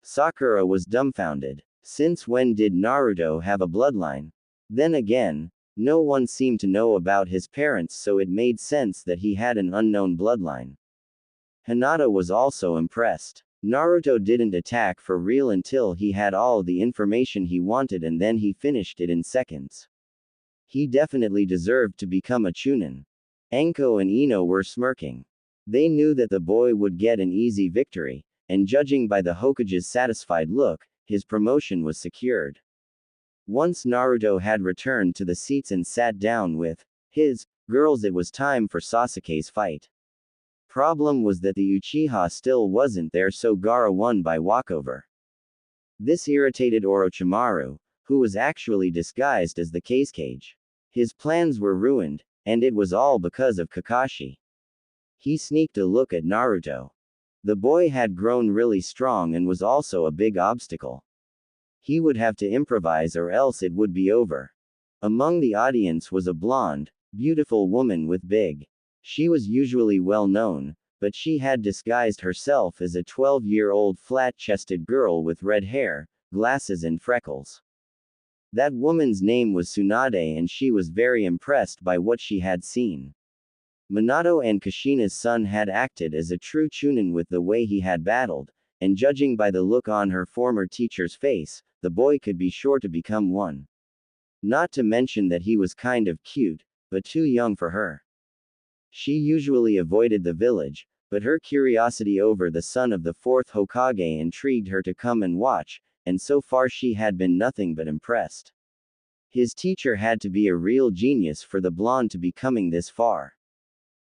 Sakura was dumbfounded. Since when did Naruto have a bloodline? Then again, no one seemed to know about his parents, so it made sense that he had an unknown bloodline. Hinata was also impressed. Naruto didn't attack for real until he had all the information he wanted, and then he finished it in seconds. He definitely deserved to become a Chunin. Anko and Ino were smirking. They knew that the boy would get an easy victory, and judging by the Hokage's satisfied look, his promotion was secured. Once Naruto had returned to the seats and sat down with his girls, it was time for Sasuke's fight. Problem was that the Uchiha still wasn't there, so Gaara won by walkover. This irritated Orochimaru, who was actually disguised as the Kazekage. His plans were ruined, and it was all because of Kakashi. He sneaked a look at Naruto. The boy had grown really strong and was also a big obstacle. He would have to improvise or else it would be over. Among the audience was a blonde, beautiful woman with big. She was usually well known, but she had disguised herself as a 12-year-old flat-chested girl with red hair, glasses and freckles. That woman's name was Tsunade, and she was very impressed by what she had seen. Minato and Kushina's son had acted as a true Chunin with the way he had battled, and judging by the look on her former teacher's face, the boy could be sure to become one. Not to mention that he was kind of cute, but too young for her. She usually avoided the village, but her curiosity over the son of the fourth Hokage intrigued her to come and watch, and so far she had been nothing but impressed. His teacher had to be a real genius for the blonde to be coming this far.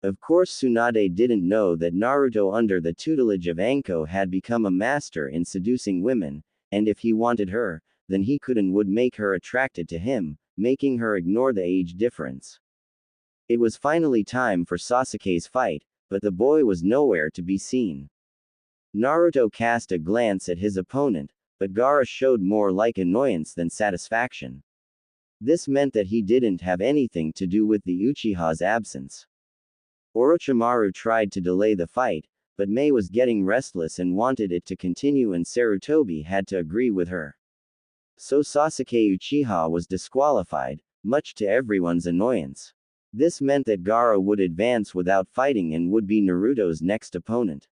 Of course, Tsunade didn't know that Naruto, under the tutelage of Anko, had become a master in seducing women, and if he wanted her, then he could and would make her attracted to him, making her ignore the age difference. It was finally time for Sasuke's fight, but the boy was nowhere to be seen. Naruto cast a glance at his opponent, but Gaara showed more like annoyance than satisfaction. This meant that he didn't have anything to do with the Uchiha's absence. Orochimaru tried to delay the fight, but Mei was getting restless and wanted it to continue, and Sarutobi had to agree with her. So Sasuke Uchiha was disqualified, much to everyone's annoyance. This meant that Gaara would advance without fighting and would be Naruto's next opponent.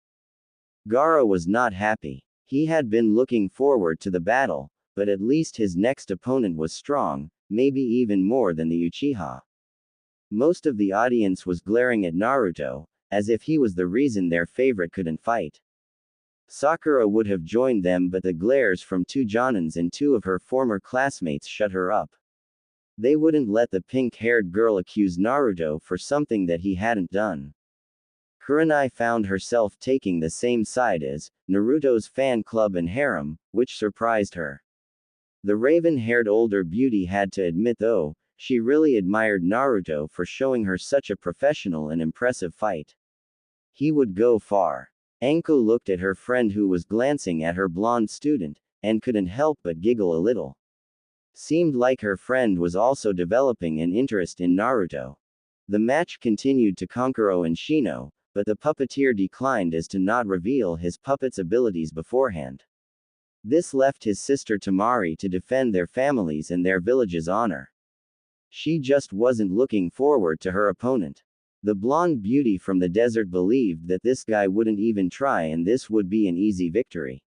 Gaara was not happy. He had been looking forward to the battle, but at least his next opponent was strong, maybe even more than the Uchiha. Most of the audience was glaring at Naruto, as if he was the reason their favorite couldn't fight. Sakura would have joined them, but the glares from two Jonins and two of her former classmates shut her up. They wouldn't let the pink-haired girl accuse Naruto for something that he hadn't done. Kurenai found herself taking the same side as Naruto's fan club and Harem, which surprised her. The raven-haired older beauty had to admit, though, she really admired Naruto for showing her such a professional and impressive fight. He would go far. Anko looked at her friend, who was glancing at her blonde student, and couldn't help but giggle a little. Seemed like her friend was also developing an interest in Naruto. The match continued to Kankuro and Shino, but the puppeteer declined as to not reveal his puppet's abilities beforehand. This left his sister Tamari to defend their families and their village's honor. She just wasn't looking forward to her opponent. The blonde beauty from the desert believed that this guy wouldn't even try and this would be an easy victory.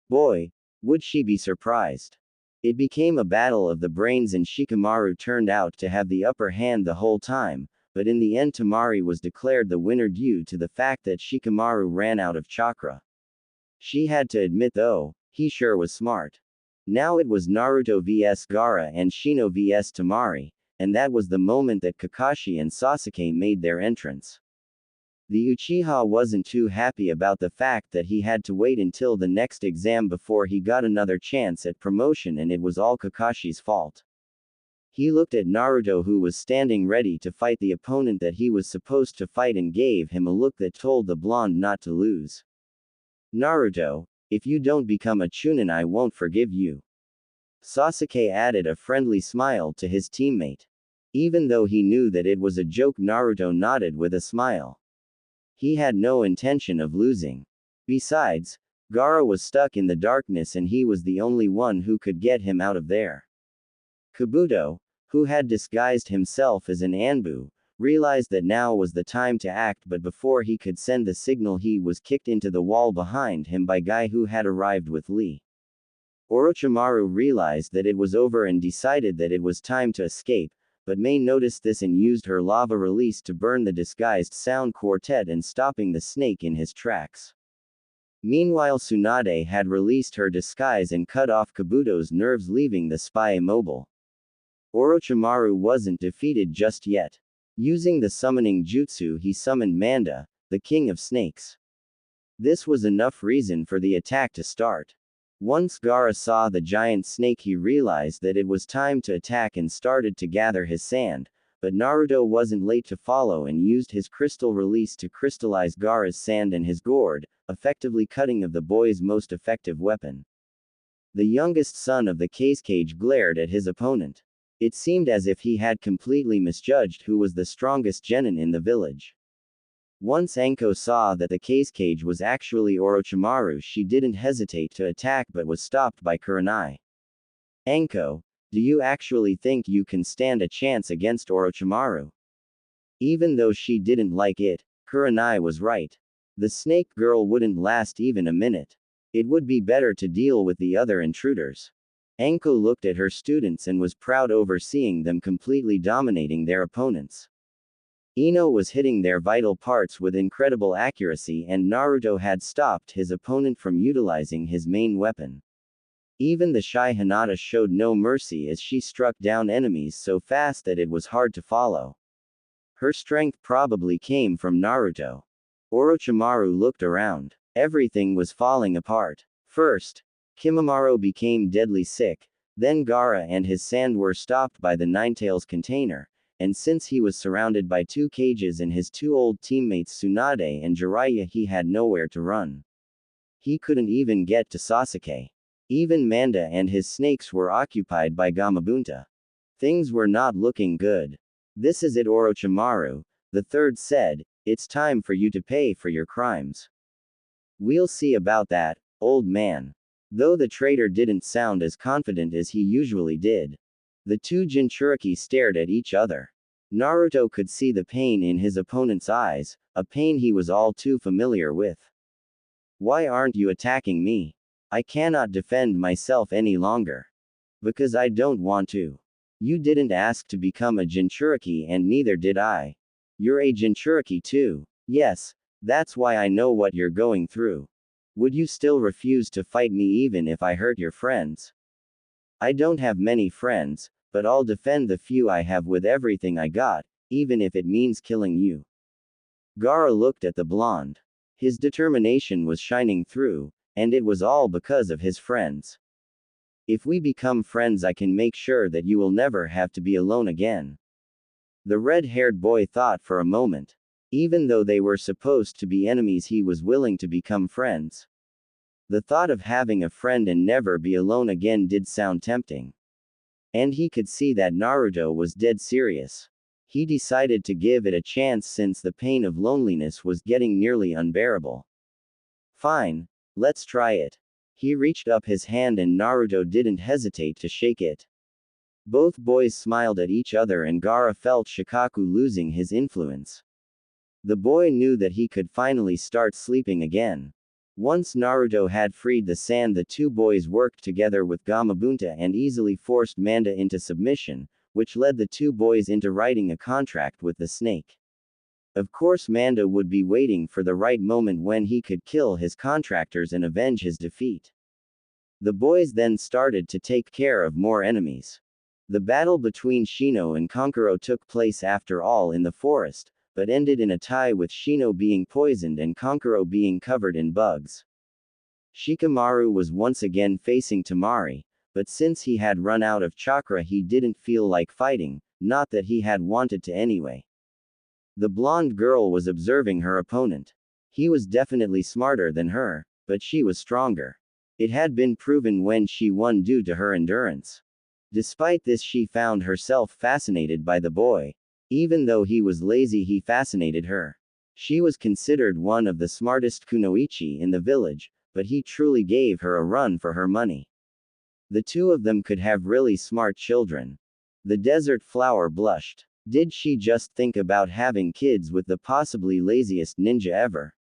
Boy, would she be surprised. It became a battle of the brains and Shikamaru turned out to have the upper hand the whole time, but in the end Tamari was declared the winner due to the fact that Shikamaru ran out of chakra. She had to admit though, he sure was smart. Now it was Naruto vs Gaara and Shino vs Tamari, and that was the moment that Kakashi and Sasuke made their entrance. The Uchiha wasn't too happy about the fact that he had to wait until the next exam before he got another chance at promotion, and it was all Kakashi's fault. He looked at Naruto, who was standing ready to fight the opponent that he was supposed to fight, and gave him a look that told the blonde not to lose. Naruto, if you don't become a Chunin, I won't forgive you. Sasuke added a friendly smile to his teammate. Even though he knew that it was a joke, Naruto nodded with a smile. He had no intention of losing. Besides, Gaara was stuck in the darkness and he was the only one who could get him out of there. Kabuto, who had disguised himself as an Anbu, realized that now was the time to act, but before he could send the signal he was kicked into the wall behind him by Guy, who had arrived with Lee. Orochimaru realized that it was over and decided that it was time to escape, but Mei noticed this and used her lava release to burn the disguised sound quartet and stopping the snake in his tracks. Meanwhile Tsunade had released her disguise and cut off Kabuto's nerves, leaving the spy immobile. Orochimaru wasn't defeated just yet. Using the summoning jutsu, he summoned Manda, the king of snakes. This was enough reason for the attack to start. Once Gaara saw the giant snake, he realized that it was time to attack and started to gather his sand, but Naruto wasn't late to follow and used his crystal release to crystallize Gaara's sand and his gourd, effectively cutting of the boy's most effective weapon. The youngest son of the Cage glared at his opponent. It seemed as if he had completely misjudged who was the strongest genin in the village. Once Anko saw that the Cage was actually Orochimaru, she didn't hesitate to attack but was stopped by Kurenai. Anko, do you actually think you can stand a chance against Orochimaru? Even though she didn't like it, Kurenai was right. The snake girl wouldn't last even a minute. It would be better to deal with the other intruders. Anko looked at her students and was proud over seeing them completely dominating their opponents. Ino was hitting their vital parts with incredible accuracy, and Naruto had stopped his opponent from utilizing his main weapon. Even the shy Hinata showed no mercy as she struck down enemies so fast that it was hard to follow. Her strength probably came from Naruto. Orochimaru looked around. Everything was falling apart. First, Kimimaro became deadly sick, then Gaara and his sand were stopped by the Ninetales container, and since he was surrounded by two cages and his two old teammates Tsunade and Jiraiya, he had nowhere to run. He couldn't even get to Sasuke. Even Manda and his snakes were occupied by Gamabunta. Things were not looking good. This is it, Orochimaru, the third said, it's time for you to pay for your crimes. We'll see about that, old man. Though the traitor didn't sound as confident as he usually did. The two Jinchuriki stared at each other. Naruto could see the pain in his opponent's eyes, a pain he was all too familiar with. Why aren't you attacking me? I cannot defend myself any longer. Because I don't want to. You didn't ask to become a Jinchuriki and neither did I. You're a Jinchuriki too. Yes, that's why I know what you're going through. Would you still refuse to fight me even if I hurt your friends? I don't have many friends, but I'll defend the few I have with everything I got, even if it means killing you. Gaara looked at the blonde. His determination was shining through, and it was all because of his friends. If we become friends, I can make sure that you will never have to be alone again. The red-haired boy thought for a moment. Even though they were supposed to be enemies, he was willing to become friends. The thought of having a friend and never be alone again did sound tempting. And he could see that Naruto was dead serious. He decided to give it a chance since the pain of loneliness was getting nearly unbearable. Fine, let's try it. He reached up his hand and Naruto didn't hesitate to shake it. Both boys smiled at each other and Gaara felt Shikaku losing his influence. The boy knew that he could finally start sleeping again. Once Naruto had freed the sand, the two boys worked together with Gamabunta and easily forced Manda into submission, which led the two boys into writing a contract with the snake. Of course, Manda would be waiting for the right moment when he could kill his contractors and avenge his defeat. The boys then started to take care of more enemies. The battle between Shino and Kankuro took place after all in the forest, but ended in a tie with Shino being poisoned and Kankuro being covered in bugs. Shikamaru was once again facing Temari, but since he had run out of chakra he didn't feel like fighting, not that he had wanted to anyway. The blonde girl was observing her opponent. He was definitely smarter than her, but she was stronger. It had been proven when she won due to her endurance. Despite this, she found herself fascinated by the boy. Even though he was lazy, he fascinated her. She was considered one of the smartest kunoichi in the village, but he truly gave her a run for her money. The two of them could have really smart children. The desert flower blushed. Did she just think about having kids with the possibly laziest ninja ever?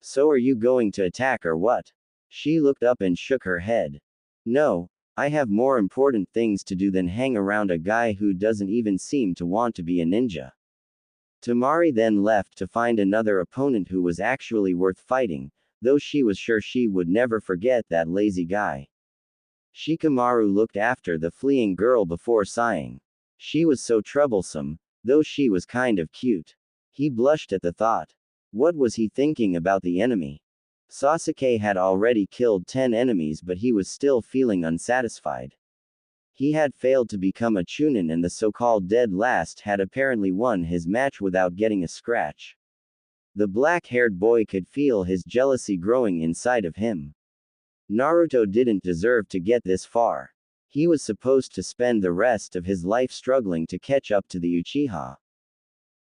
So are you going to attack or what? She looked up and shook her head. No, I have more important things to do than hang around a guy who doesn't even seem to want to be a ninja. Temari then left to find another opponent who was actually worth fighting, though she was sure she would never forget that lazy guy. Shikamaru looked after the fleeing girl before sighing. She was so troublesome, though she was kind of cute. He blushed at the thought. What was he thinking about the enemy? Sasuke had already killed 10 enemies, but he was still feeling unsatisfied. He had failed to become a Chunin, and the so-called dead last had apparently won his match without getting a scratch. The black-haired boy could feel his jealousy growing inside of him. Naruto didn't deserve to get this far. He was supposed to spend the rest of his life struggling to catch up to the Uchiha.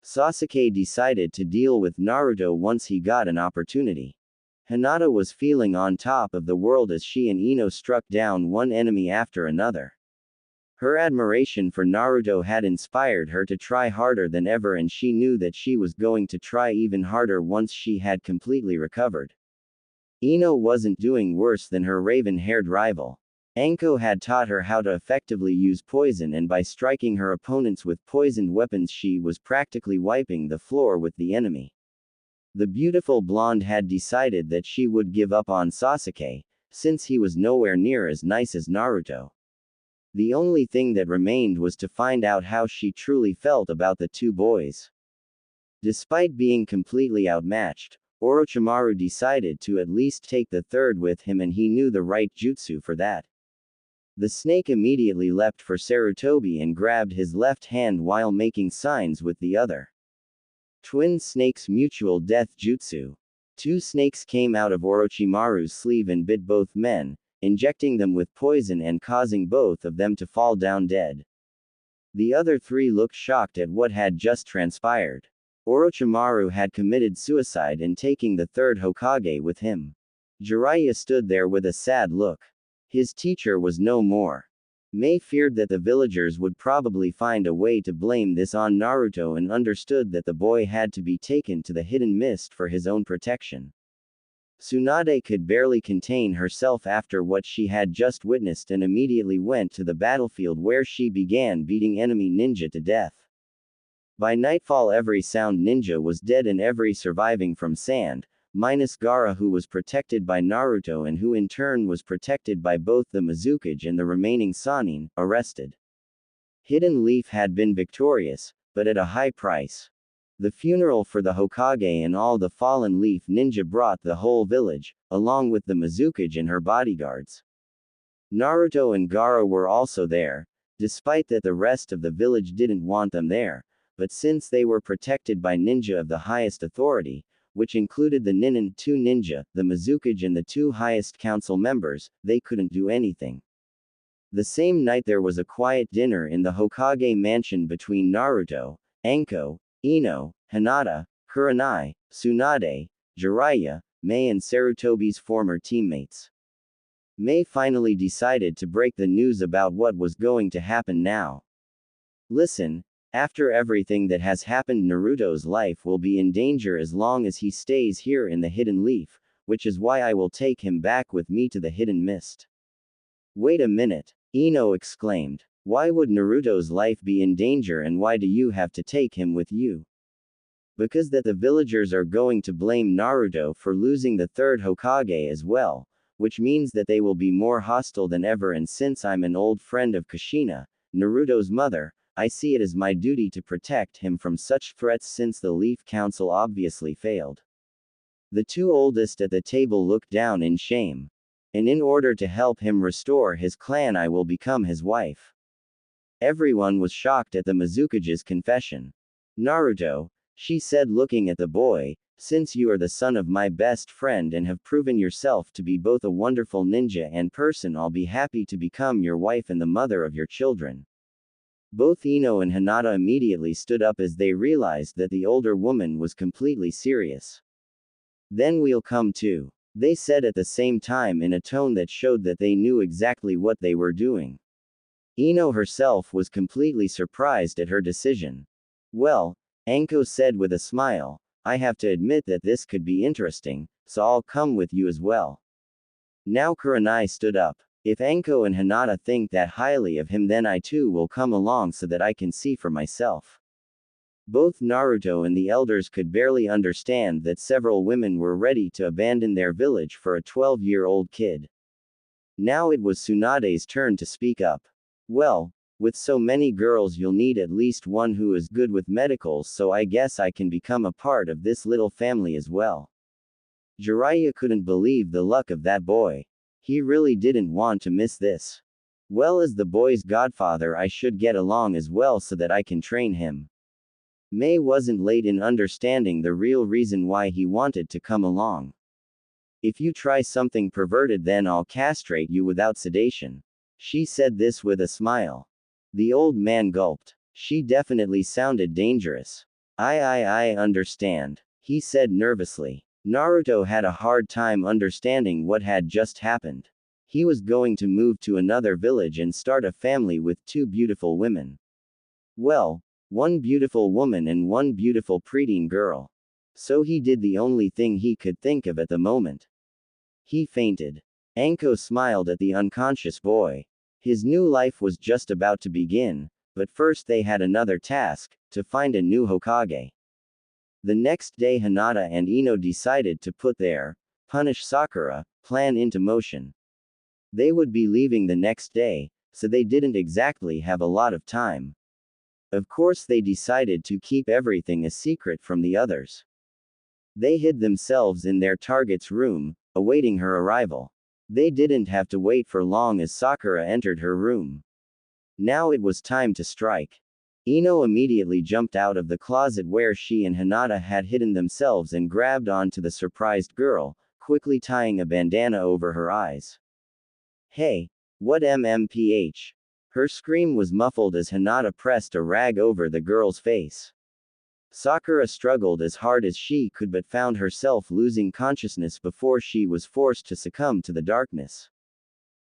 Sasuke decided to deal with Naruto once he got an opportunity. Hinata was feeling on top of the world as she and Ino struck down one enemy after another. Her admiration for Naruto had inspired her to try harder than ever, and she knew that she was going to try even harder once she had completely recovered. Ino wasn't doing worse than her raven-haired rival. Anko had taught her how to effectively use poison, and by striking her opponents with poisoned weapons she was practically wiping the floor with the enemy. The beautiful blonde had decided that she would give up on Sasuke, since he was nowhere near as nice as Naruto. The only thing that remained was to find out how she truly felt about the two boys. Despite being completely outmatched, Orochimaru decided to at least take the third with him, and he knew the right jutsu for that. The snake immediately leapt for Sarutobi and grabbed his left hand while making signs with the other. Twin snakes mutual death jutsu. Two snakes came out of Orochimaru's sleeve and bit both men, injecting them with poison and causing both of them to fall down dead. The other three looked shocked at what had just transpired. Orochimaru had committed suicide and taking the third Hokage with him. Jiraiya stood there with a sad look. His teacher was no more. Mei feared that the villagers would probably find a way to blame this on Naruto and understood that the boy had to be taken to the hidden mist for his own protection. Tsunade could barely contain herself after what she had just witnessed and immediately went to the battlefield where she began beating enemy ninja to death. By nightfall every sound ninja was dead and every surviving from sand, minus Gaara, who was protected by Naruto and who in turn was protected by both the Mizukage and the remaining Sannin, arrested. Hidden Leaf had been victorious, but at a high price. The funeral for the Hokage and all the fallen Leaf ninja brought the whole village, along with the Mizukage and her bodyguards. Naruto and Gaara were also there, despite that the rest of the village didn't want them there, but since they were protected by ninja of the highest authority, which included the Ninin, 2 ninja, the Mizukage and the 2 highest council members, they couldn't do anything. The same night there was a quiet dinner in the Hokage mansion between Naruto, Anko, Ino, Hinata, Kurenai, Tsunade, Jiraiya, Mei and Sarutobi's former teammates. Mei finally decided to break the news about what was going to happen now. Listen, after everything that has happened, Naruto's life will be in danger as long as he stays here in the Hidden Leaf, which is why I will take him back with me to the Hidden Mist. Wait a minute, Ino exclaimed. Why would Naruto's life be in danger and why do you have to take him with you? Because that the villagers are going to blame Naruto for losing the third Hokage as well, which means that they will be more hostile than ever, and since I'm an old friend of Kushina, Naruto's mother, I see it as my duty to protect him from such threats since the Leaf Council obviously failed. The two oldest at the table looked down in shame. And in order to help him restore his clan, I will become his wife. Everyone was shocked at the Mizukage's confession. Naruto, she said looking at the boy, since you are the son of my best friend and have proven yourself to be both a wonderful ninja and person, I'll be happy to become your wife and the mother of your children. Both Ino and Hinata immediately stood up as they realized that the older woman was completely serious. Then we'll come too, they said at the same time in a tone that showed that they knew exactly what they were doing. Ino herself was completely surprised at her decision. Well, Anko said with a smile, I have to admit that this could be interesting, so I'll come with you as well. Now Kurenai stood up. If Anko and Hinata think that highly of him, then I too will come along so that I can see for myself. Both Naruto and the elders could barely understand that several women were ready to abandon their village for a 12-year-old kid. Now it was Tsunade's turn to speak up. Well, with so many girls you'll need at least one who is good with medicals, so I guess I can become a part of this little family as well. Jiraiya couldn't believe the luck of that boy. He really didn't want to miss this. Well, as the boy's godfather I should get along as well so that I can train him. Mei wasn't late in understanding the real reason why he wanted to come along. If you try something perverted, then I'll castrate you without sedation. She said this with a smile. The old man gulped. She definitely sounded dangerous. I understand, he said nervously. Naruto had a hard time understanding what had just happened. He was going to move to another village and start a family with two beautiful women. Well, one beautiful woman and one beautiful preteen girl. So he did the only thing he could think of at the moment. He fainted. Anko smiled at the unconscious boy. His new life was just about to begin, but first they had another task, to find a new Hokage. The next day Hinata and Ino decided to put their punish Sakura plan into motion. They would be leaving the next day, so they didn't exactly have a lot of time. Of course they decided to keep everything a secret from the others. They hid themselves in their target's room, awaiting her arrival. They didn't have to wait for long as Sakura entered her room. Now it was time to strike. Ino immediately jumped out of the closet where she and Hinata had hidden themselves and grabbed onto the surprised girl, quickly tying a bandana over her eyes. Hey! What MMPH? Her scream was muffled as Hinata pressed a rag over the girl's face. Sakura struggled as hard as she could but found herself losing consciousness before she was forced to succumb to the darkness.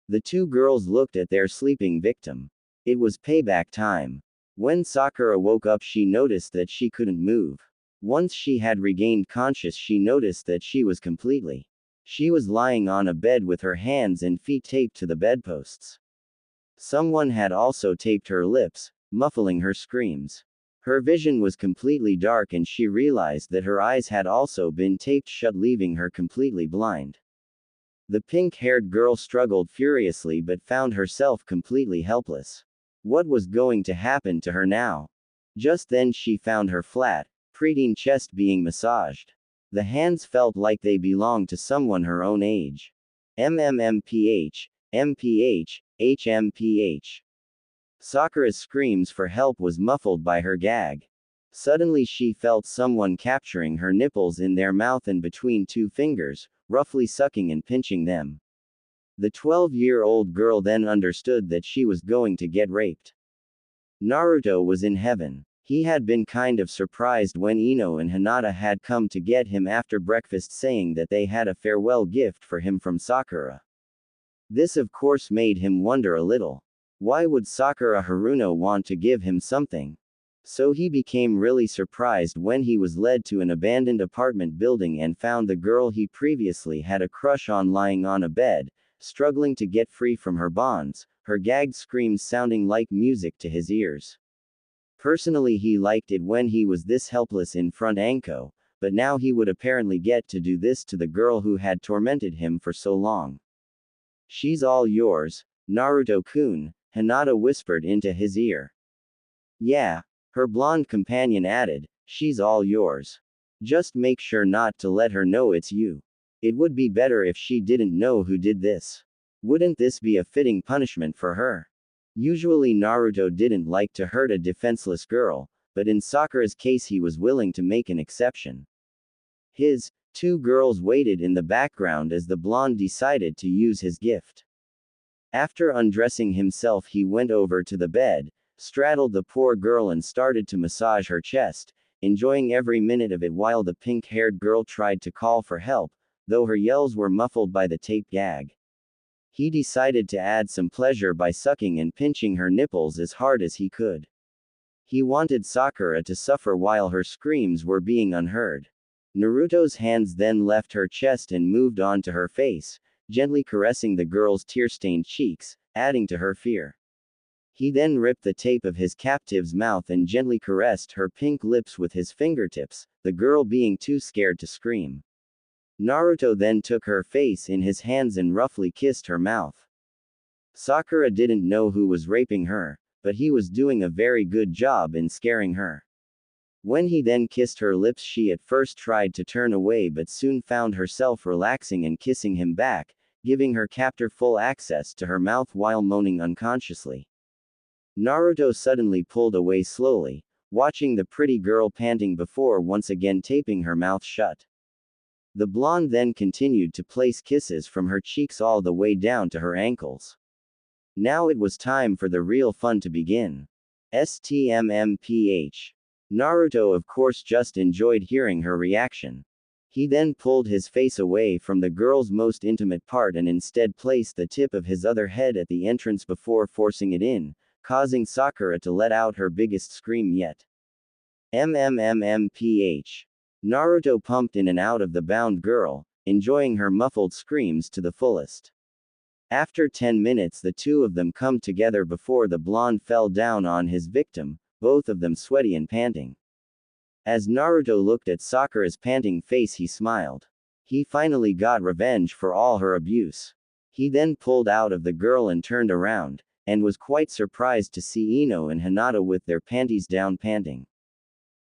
The two girls looked at their sleeping victim. It was payback time. When Sakura woke up, she noticed that she couldn't move. Once she had regained conscious, she noticed that she was completely. She was lying on a bed with her hands and feet taped to the bedposts. Someone had also taped her lips, muffling her screams. Her vision was completely dark and she realized that her eyes had also been taped shut, leaving her completely blind. The pink-haired girl struggled furiously but found herself completely helpless. What was going to happen to her now? Just then she found her flat, preteen chest being massaged. The hands felt like they belonged to someone her own age. MMMPH, MPH, HMPH. Sakura's screams for help was muffled by her gag. Suddenly she felt someone capturing her nipples in their mouth and between two fingers, roughly sucking and pinching them. The 12-year-old girl then understood that she was going to get raped. Naruto was in heaven. He had been kind of surprised when Ino and Hinata had come to get him after breakfast saying that they had a farewell gift for him from Sakura. This of course made him wonder a little. Why would Sakura Haruno want to give him something? So he became really surprised when he was led to an abandoned apartment building and found the girl he previously had a crush on lying on a bed, struggling to get free from her bonds, her gagged screams sounding like music to his ears. Personally, he liked it when he was this helpless in front Anko, but now he would apparently get to do this to the girl who had tormented him for so long. "She's all yours, Naruto-kun," Hinata whispered into his ear. "Yeah," her blonde companion added, "she's all yours. Just make sure not to let her know it's you. It would be better if she didn't know who did this. Wouldn't this be a fitting punishment for her?" Usually Naruto didn't like to hurt a defenseless girl, but in Sakura's case he was willing to make an exception. His two girls waited in the background as the blonde decided to use his gift. After undressing himself, he went over to the bed, straddled the poor girl and started to massage her chest, enjoying every minute of it while the pink-haired girl tried to call for help, though her yells were muffled by the tape gag. He decided to add some pleasure by sucking and pinching her nipples as hard as he could. He wanted Sakura to suffer while her screams were being unheard. Naruto's hands then left her chest and moved on to her face, gently caressing the girl's tear-stained cheeks, adding to her fear. He then ripped the tape of his captive's mouth and gently caressed her pink lips with his fingertips, the girl being too scared to scream. Naruto then took her face in his hands and roughly kissed her mouth. Sakura didn't know who was raping her, but he was doing a very good job in scaring her. When he then kissed her lips, she at first tried to turn away but soon found herself relaxing and kissing him back, giving her captor full access to her mouth while moaning unconsciously. Naruto suddenly pulled away slowly, watching the pretty girl panting before once again taping her mouth shut. The blonde then continued to place kisses from her cheeks all the way down to her ankles. Now it was time for the real fun to begin. STMMPH. Naruto of course just enjoyed hearing her reaction. He then pulled his face away from the girl's most intimate part and instead placed the tip of his other head at the entrance before forcing it in, causing Sakura to let out her biggest scream yet. MMMMPH. Naruto pumped in and out of the bound girl, enjoying her muffled screams to the fullest. After 10 minutes the two of them come together before the blonde fell down on his victim, both of them sweaty and panting. As Naruto looked at Sakura's panting face, he smiled. He finally got revenge for all her abuse. He then pulled out of the girl and turned around, and was quite surprised to see Ino and Hinata with their panties down panting.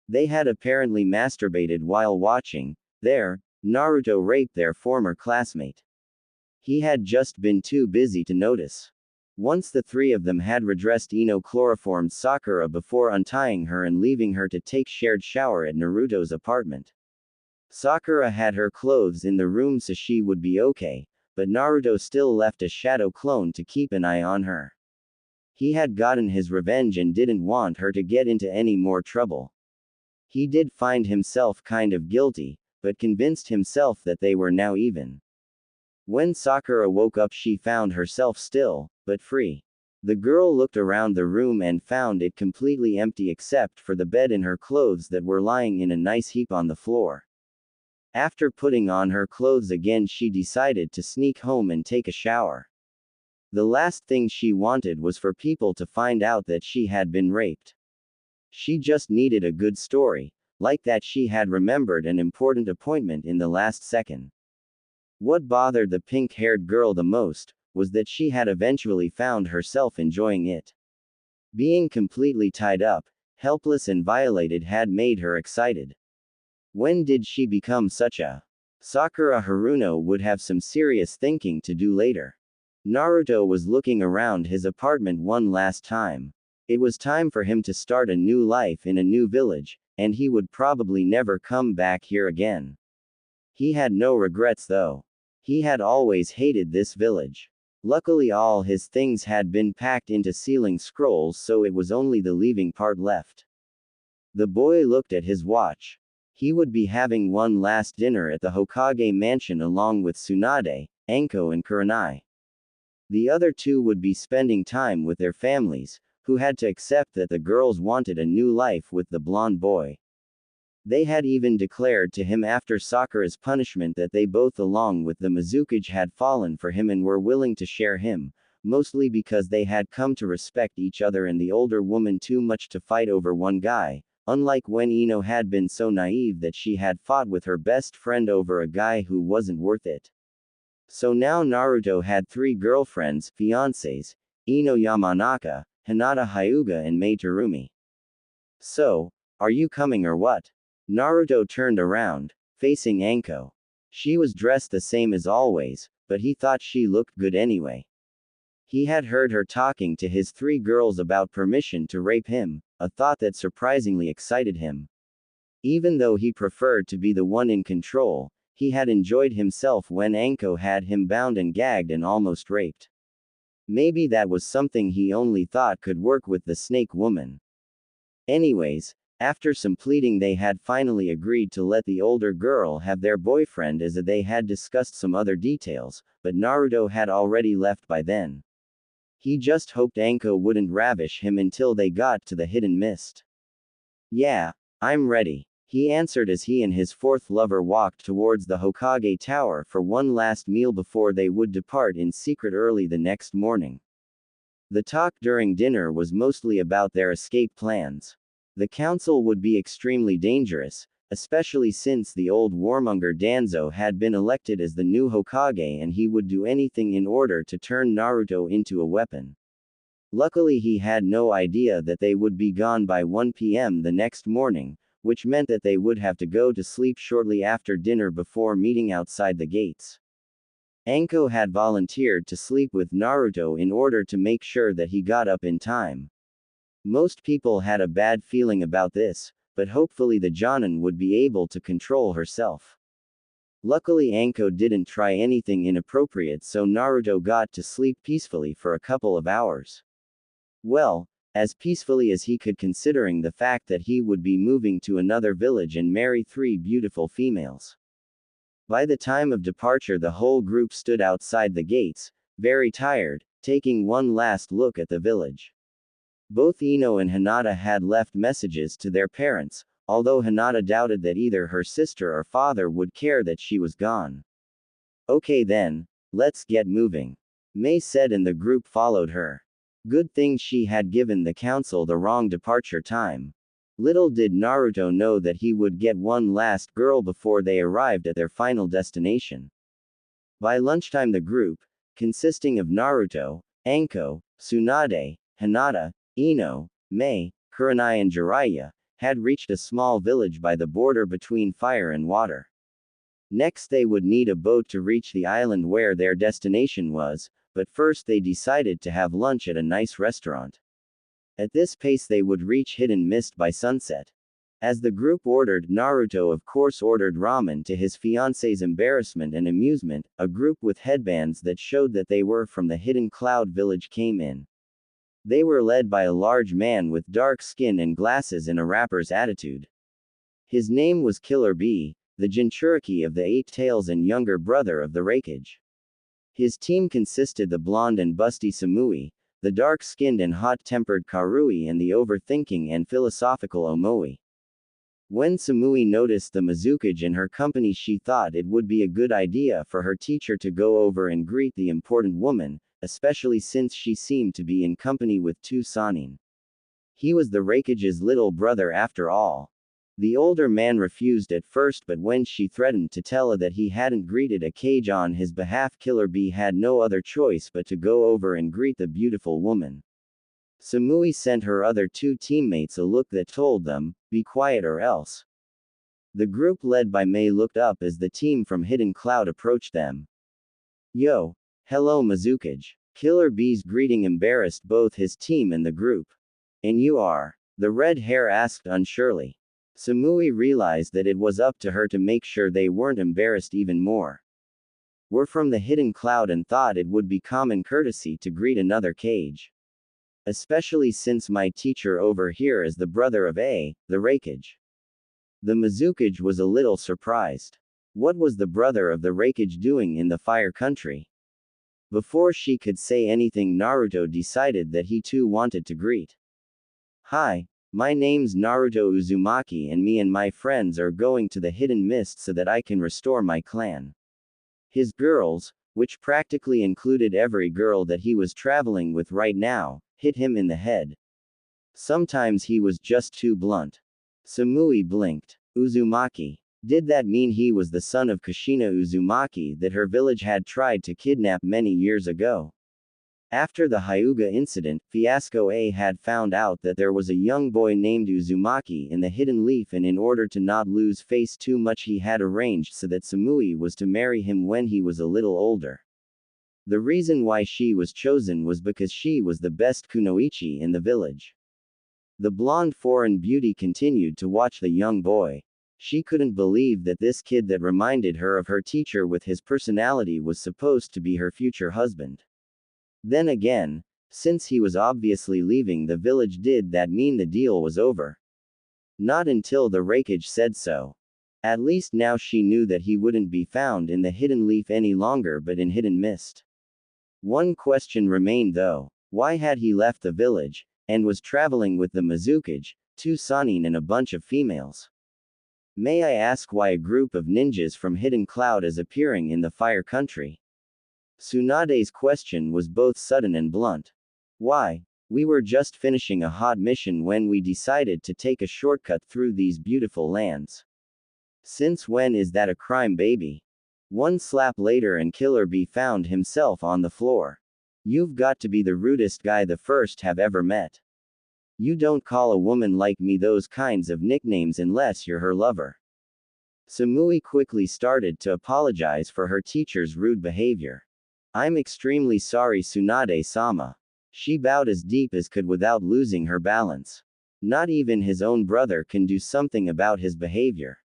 They had apparently masturbated while watching Naruto rape their former classmate. He had just been too busy to notice. Once the three of them had redressed, Ino chloroformed Sakura before untying her and leaving her to take shared shower at Naruto's apartment. Sakura had her clothes in the room so she would be okay, but Naruto still left a shadow clone to keep an eye on her. He had gotten his revenge and didn't want her to get into any more trouble. He did find himself kind of guilty, but convinced himself that they were now even. When Sakura woke up, she found herself still, but free. The girl looked around the room and found it completely empty except for the bed and her clothes that were lying in a nice heap on the floor. After putting on her clothes again, she decided to sneak home and take a shower. The last thing she wanted was for people to find out that she had been raped. She just needed a good story, like that she had remembered an important appointment in the last second. What bothered the pink-haired girl the most was that she had eventually found herself enjoying it. Being completely tied up, helpless and violated had made her excited. When did she become such a? Sakura Haruno would have some serious thinking to do later. Naruto was looking around his apartment one last time. It was time for him to start a new life in a new village, and he would probably never come back here again. He had no regrets though. He had always hated this village. Luckily all his things had been packed into sealing scrolls, so it was only the leaving part left. The boy looked at his watch. He would be having one last dinner at the Hokage mansion along with Tsunade, Anko and Kurenai. The other two would be spending time with their families, who had to accept that the girls wanted a new life with the blonde boy. They had even declared to him after Sakura's punishment that they both along with the Mizukage had fallen for him and were willing to share him, mostly because they had come to respect each other and the older woman too much to fight over one guy, unlike when Ino had been so naive that she had fought with her best friend over a guy who wasn't worth it. So now Naruto had 3 girlfriends, fiancés, Ino Yamanaka, Hinata Hyuga and Mei Terumi. So, are you coming or what? Naruto turned around, facing Anko. She was dressed the same as always, but he thought she looked good anyway. He had heard her talking to his 3 girls about permission to rape him, a thought that surprisingly excited him. Even though he preferred to be the one in control, he had enjoyed himself when Anko had him bound and gagged and almost raped. Maybe that was something he only thought could work with the snake woman. Anyways, after some pleading they had finally agreed to let the older girl have their boyfriend as they had discussed some other details, but Naruto had already left by then. He just hoped Anko wouldn't ravish him until they got to the hidden mist. Yeah, I'm ready, he answered as he and his 4th lover walked towards the Hokage Tower for one last meal before they would depart in secret early the next morning. The talk during dinner was mostly about their escape plans. The council would be extremely dangerous, especially since the old warmonger Danzo had been elected as the new Hokage and he would do anything in order to turn Naruto into a weapon. Luckily he had no idea that they would be gone by 1 p.m. the next morning, which meant that they would have to go to sleep shortly after dinner before meeting outside the gates. Anko had volunteered to sleep with Naruto in order to make sure that he got up in time. Most people had a bad feeling about this, but hopefully the Jonin would be able to control herself. Luckily Anko didn't try anything inappropriate so Naruto got to sleep peacefully for a couple of hours. Well, as peacefully as he could considering the fact that he would be moving to another village and marry 3 beautiful females. By the time of departure the whole group stood outside the gates, very tired, taking one last look at the village. Both Ino and Hinata had left messages to their parents, although Hinata doubted that either her sister or father would care that she was gone. Okay then, let's get moving, Mei said and the group followed her. Good thing she had given the council the wrong departure time. Little did Naruto know that he would get one last girl before they arrived at their final destination. By lunchtime the group, consisting of Naruto, Anko, Tsunade, Hinata, Ino, Mei, Kurenai and Jiraiya, had reached a small village by the border between fire and water. Next they would need a boat to reach the island where their destination was, but first they decided to have lunch at a nice restaurant. At this pace they would reach Hidden Mist by sunset. As the group ordered, Naruto of course ordered ramen to his fiancée's embarrassment and amusement. A group with headbands that showed that they were from the Hidden Cloud village came in. They were led by a large man with dark skin and glasses and a rapper's attitude. His name was Killer Bee, the Jinchuriki of the 8 Tails and younger brother of the Raikage. His team consisted the blonde and busty Samui, the dark-skinned and hot-tempered Karui and the overthinking and philosophical Omoi. When Samui noticed the Mizukage in her company she thought it would be a good idea for her teacher to go over and greet the important woman, especially since she seemed to be in company with 2 Sanin. He was the Raikage's little brother after all. The older man refused at first but when she threatened to tell her that he hadn't greeted a Kage on his behalf Killer Bee had no other choice but to go over and greet the beautiful woman. Samui sent her other 2 teammates a look that told them, be quiet or else. The group led by Mei looked up as the team from Hidden Cloud approached them. Yo. Hello Mizukage. Killer Bee's greeting embarrassed both his team and the group. And you are? The red hair asked unsurely. Samui realized that it was up to her to make sure they weren't embarrassed even more. We're from the Hidden Cloud and thought it would be common courtesy to greet another Kage. Especially since my teacher over here is the brother of A, the Raikage. The Mizukage was a little surprised. What was the brother of the Raikage doing in the Fire Country? Before she could say anything, Naruto decided that he too wanted to greet. Hi, my name's Naruto Uzumaki and me and my friends are going to the Hidden Mist so that I can restore my clan. His girls, which practically included every girl that he was traveling with right now, hit him in the head. Sometimes he was just too blunt. Samui blinked. Uzumaki. Did that mean he was the son of Kushina Uzumaki that her village had tried to kidnap many years ago? After the Hyuga incident, Fiasco A had found out that there was a young boy named Uzumaki in the Hidden Leaf, and in order to not lose face too much he had arranged so that Samui was to marry him when he was a little older. The reason why she was chosen was because she was the best kunoichi in the village. The blonde foreign beauty continued to watch the young boy. She couldn't believe that this kid that reminded her of her teacher with his personality was supposed to be her future husband. Then again, since he was obviously leaving the village, did that mean the deal was over? Not until the Raikage said so. At least now she knew that he wouldn't be found in the Hidden Leaf any longer but in Hidden Mist. One question remained though. Why had he left the village, and was traveling with the Mizukage, 2 Sannin and a bunch of females? May I ask why a group of ninjas from Hidden Cloud is appearing in the Fire Country? Tsunade's question was both sudden and blunt. Why? We were just finishing a hot mission when we decided to take a shortcut through these beautiful lands. Since when is that a crime, baby? One slap later and Killer Bee found himself on the floor. You've got to be the rudest guy the first have ever met. You don't call a woman like me those kinds of nicknames unless you're her lover. Samui quickly started to apologize for her teacher's rude behavior. I'm extremely sorry, Tsunade-sama. She bowed as deep as could without losing her balance. Not even his own brother can do something about his behavior.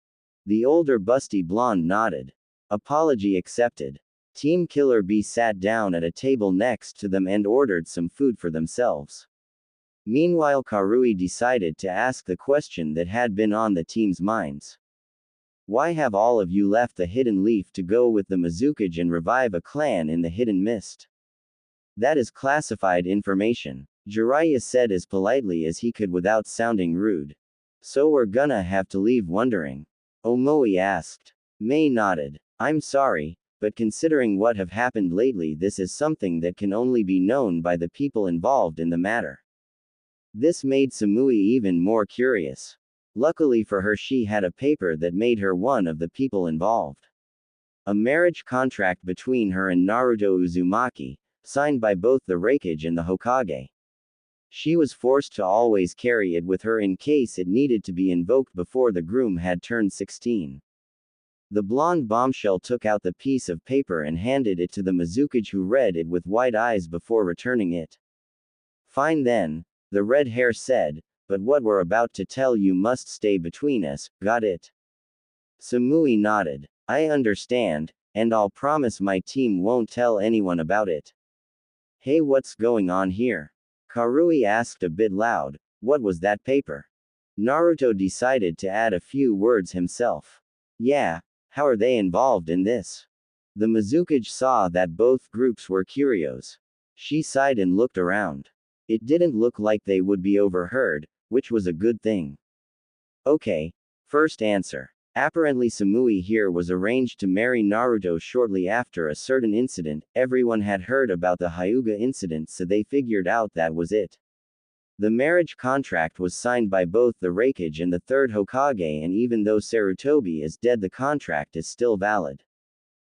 The older busty blonde nodded. Apology accepted. Team Killer Bee sat down at a table next to them and ordered some food for themselves. Meanwhile, Karui decided to ask the question that had been on the team's minds. Why have all of you left the Hidden Leaf to go with the Mizukage and revive a clan in the Hidden Mist? That is classified information, Jiraiya said as politely as he could without sounding rude. So we're gonna have to leave wondering? Omoi asked. Mei nodded. I'm sorry, but considering what have happened lately, this is something that can only be known by the people involved in the matter. This made Samui even more curious. Luckily for her, she had a paper that made her one of the people involved. A marriage contract between her and Naruto Uzumaki, signed by both the Raikage and the Hokage. She was forced to always carry it with her in case it needed to be invoked before the groom had turned 16. The blonde bombshell took out the piece of paper and handed it to the Mizukage, who read it with wide eyes before returning it. Fine then, the red hair said, but what we're about to tell you must stay between us, got it? Samui nodded. I understand, and I'll promise my team won't tell anyone about it. Hey, what's going on here? Karui asked a bit loud. What was that paper? Naruto decided to add a few words himself. Yeah, how are they involved in this? The Mizukage saw that both groups were curios. She sighed and looked around. It didn't look like they would be overheard, which was a good thing. Okay. First answer. Apparently Samui here was arranged to marry Naruto shortly after a certain incident. Everyone had heard about the Hyuga incident, so they figured out that was it. The marriage contract was signed by both the Raikage and the third Hokage, and even though Sarutobi is dead, the contract is still valid.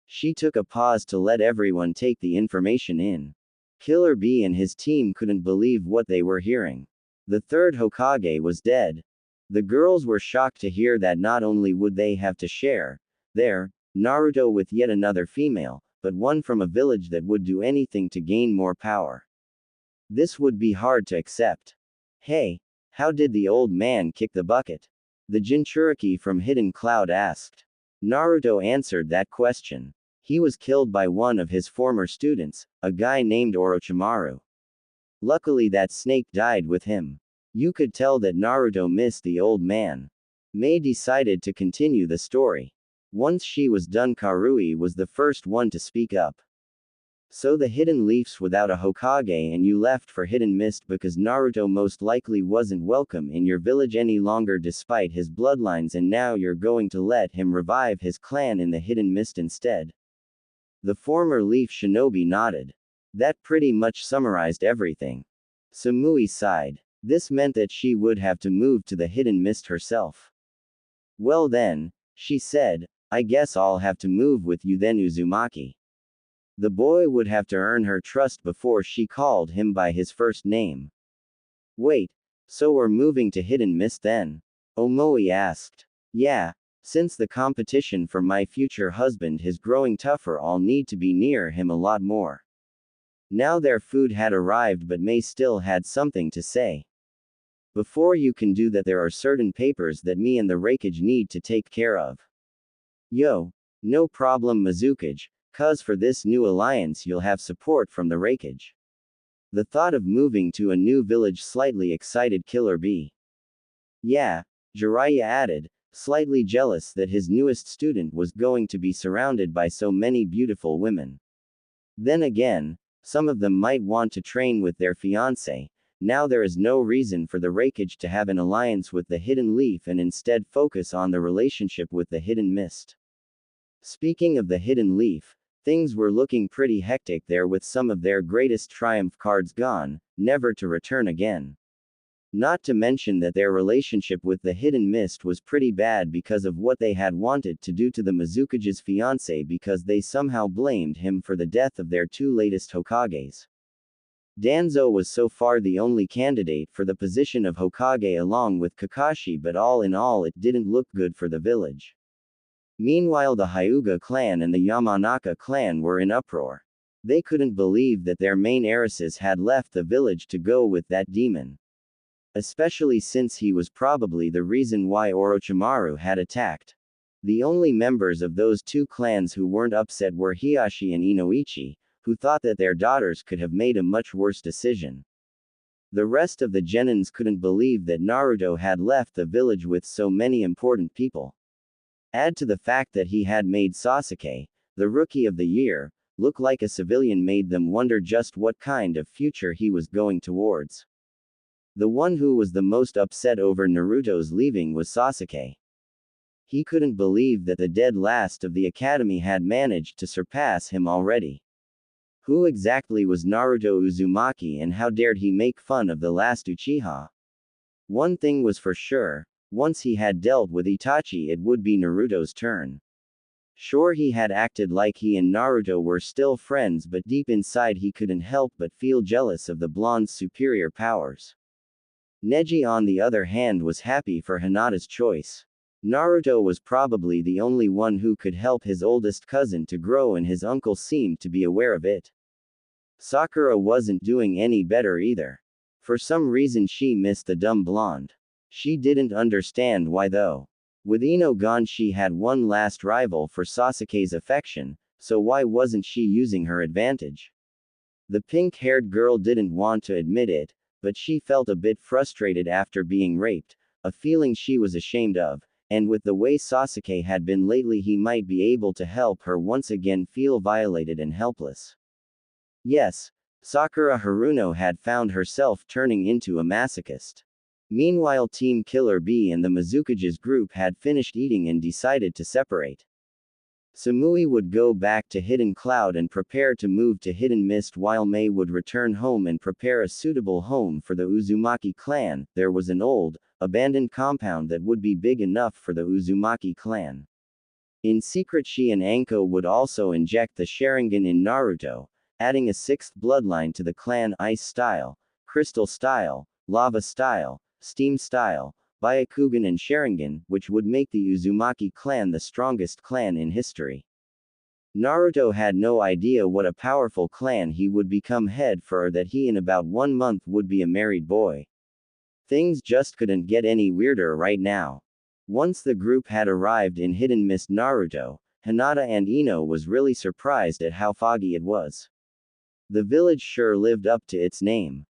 She took a pause to let everyone take the information in. Killer Bee and his team couldn't believe what they were hearing. The third Hokage was dead. The girls were shocked to hear that not only would they have to share their Naruto with yet another female, but one from a village that would do anything to gain more power. This would be hard to accept. Hey, how did the old man kick the bucket? The Jinchuriki from Hidden Cloud asked. Naruto answered that question. He was killed by one of his former students, a guy named Orochimaru. Luckily that snake died with him. You could tell that Naruto missed the old man. Mei decided to continue the story. Once she was done, Karui was the first one to speak up. So the hidden leafs without a Hokage and you left for Hidden Mist because Naruto most likely wasn't welcome in your village any longer despite his bloodlines, and now you're going to let him revive his clan in the Hidden Mist instead. The former leaf shinobi nodded. That pretty much summarized everything. Samui sighed. This meant that she would have to move to the Hidden Mist herself. Well then, she said, I guess I'll have to move with you then, Uzumaki. The boy would have to earn her trust before she called him by his first name. Wait, so we're moving to Hidden Mist then? Omoi asked. Yeah, since the competition for my future husband is growing tougher, I'll need to be near him a lot more. Now their food had arrived, but Mei still had something to say. Before you can do that, there are certain papers that me and the Raikage need to take care of. Yo, no problem Mizukage. Cause for this new alliance you'll have support from the Raikage. The thought of moving to a new village slightly excited Killer Bee. Yeah, Jiraiya added, slightly jealous that his newest student was going to be surrounded by so many beautiful women. Then again, some of them might want to train with their fiancé. Now there is no reason for the Raikage to have an alliance with the Hidden Leaf and instead focus on the relationship with the Hidden Mist. Speaking of the Hidden Leaf, things were looking pretty hectic there with some of their greatest triumph cards gone, never to return again. Not to mention that their relationship with the Hidden Mist was pretty bad because of what they had wanted to do to the Mizukage's fiancé because they somehow blamed him for the death of their two latest Hokages. Danzo was so far the only candidate for the position of Hokage along with Kakashi, but all in all it didn't look good for the village. Meanwhile the Hyuga clan and the Yamanaka clan were in uproar. They couldn't believe that their main heiresses had left the village to go with that demon. Especially since he was probably the reason why Orochimaru had attacked. The only members of those two clans who weren't upset were Hiashi and Inoichi, who thought that their daughters could have made a much worse decision. The rest of the genins couldn't believe that Naruto had left the village with so many important people. Add to the fact that he had made Sasuke, the Rookie of the Year, look like a civilian made them wonder just what kind of future he was going towards. The one who was the most upset over Naruto's leaving was Sasuke. He couldn't believe that the dead last of the academy had managed to surpass him already. Who exactly was Naruto Uzumaki and how dared he make fun of the last Uchiha? One thing was for sure. Once he had dealt with Itachi, it would be Naruto's turn. Sure, he had acted like he and Naruto were still friends, but deep inside he couldn't help but feel jealous of the blonde's superior powers. Neji on the other hand was happy for Hinata's choice. Naruto was probably the only one who could help his oldest cousin to grow, and his uncle seemed to be aware of it. Sakura wasn't doing any better either. For some reason she missed the dumb blonde. She didn't understand why though. With Ino gone she had one last rival for Sasuke's affection, so why wasn't she using her advantage? The pink-haired girl didn't want to admit it, but she felt a bit frustrated after being raped, a feeling she was ashamed of, and with the way Sasuke had been lately he might be able to help her once again feel violated and helpless. Yes, Sakura Haruno had found herself turning into a masochist. Meanwhile Team Killer Bee and the Mizukage's group had finished eating and decided to separate. Samui would go back to Hidden Cloud and prepare to move to Hidden Mist, while Mei would return home and prepare a suitable home for the Uzumaki clan. There was an old, abandoned compound that would be big enough for the Uzumaki clan. In secret she and Anko would also inject the Sharingan in Naruto, adding a sixth bloodline to the clan: Ice Style, Crystal Style, Lava Style, Steam Style, Byakugan and Sharingan, which would make the Uzumaki clan the strongest clan in history. Naruto had no idea what a powerful clan he would become head for, or that he in about 1 month would be a married boy. Things just couldn't get any weirder right now. Once the group had arrived in Hidden Mist Naruto, Hinata and Ino was really surprised at how foggy it was. The village sure lived up to its name.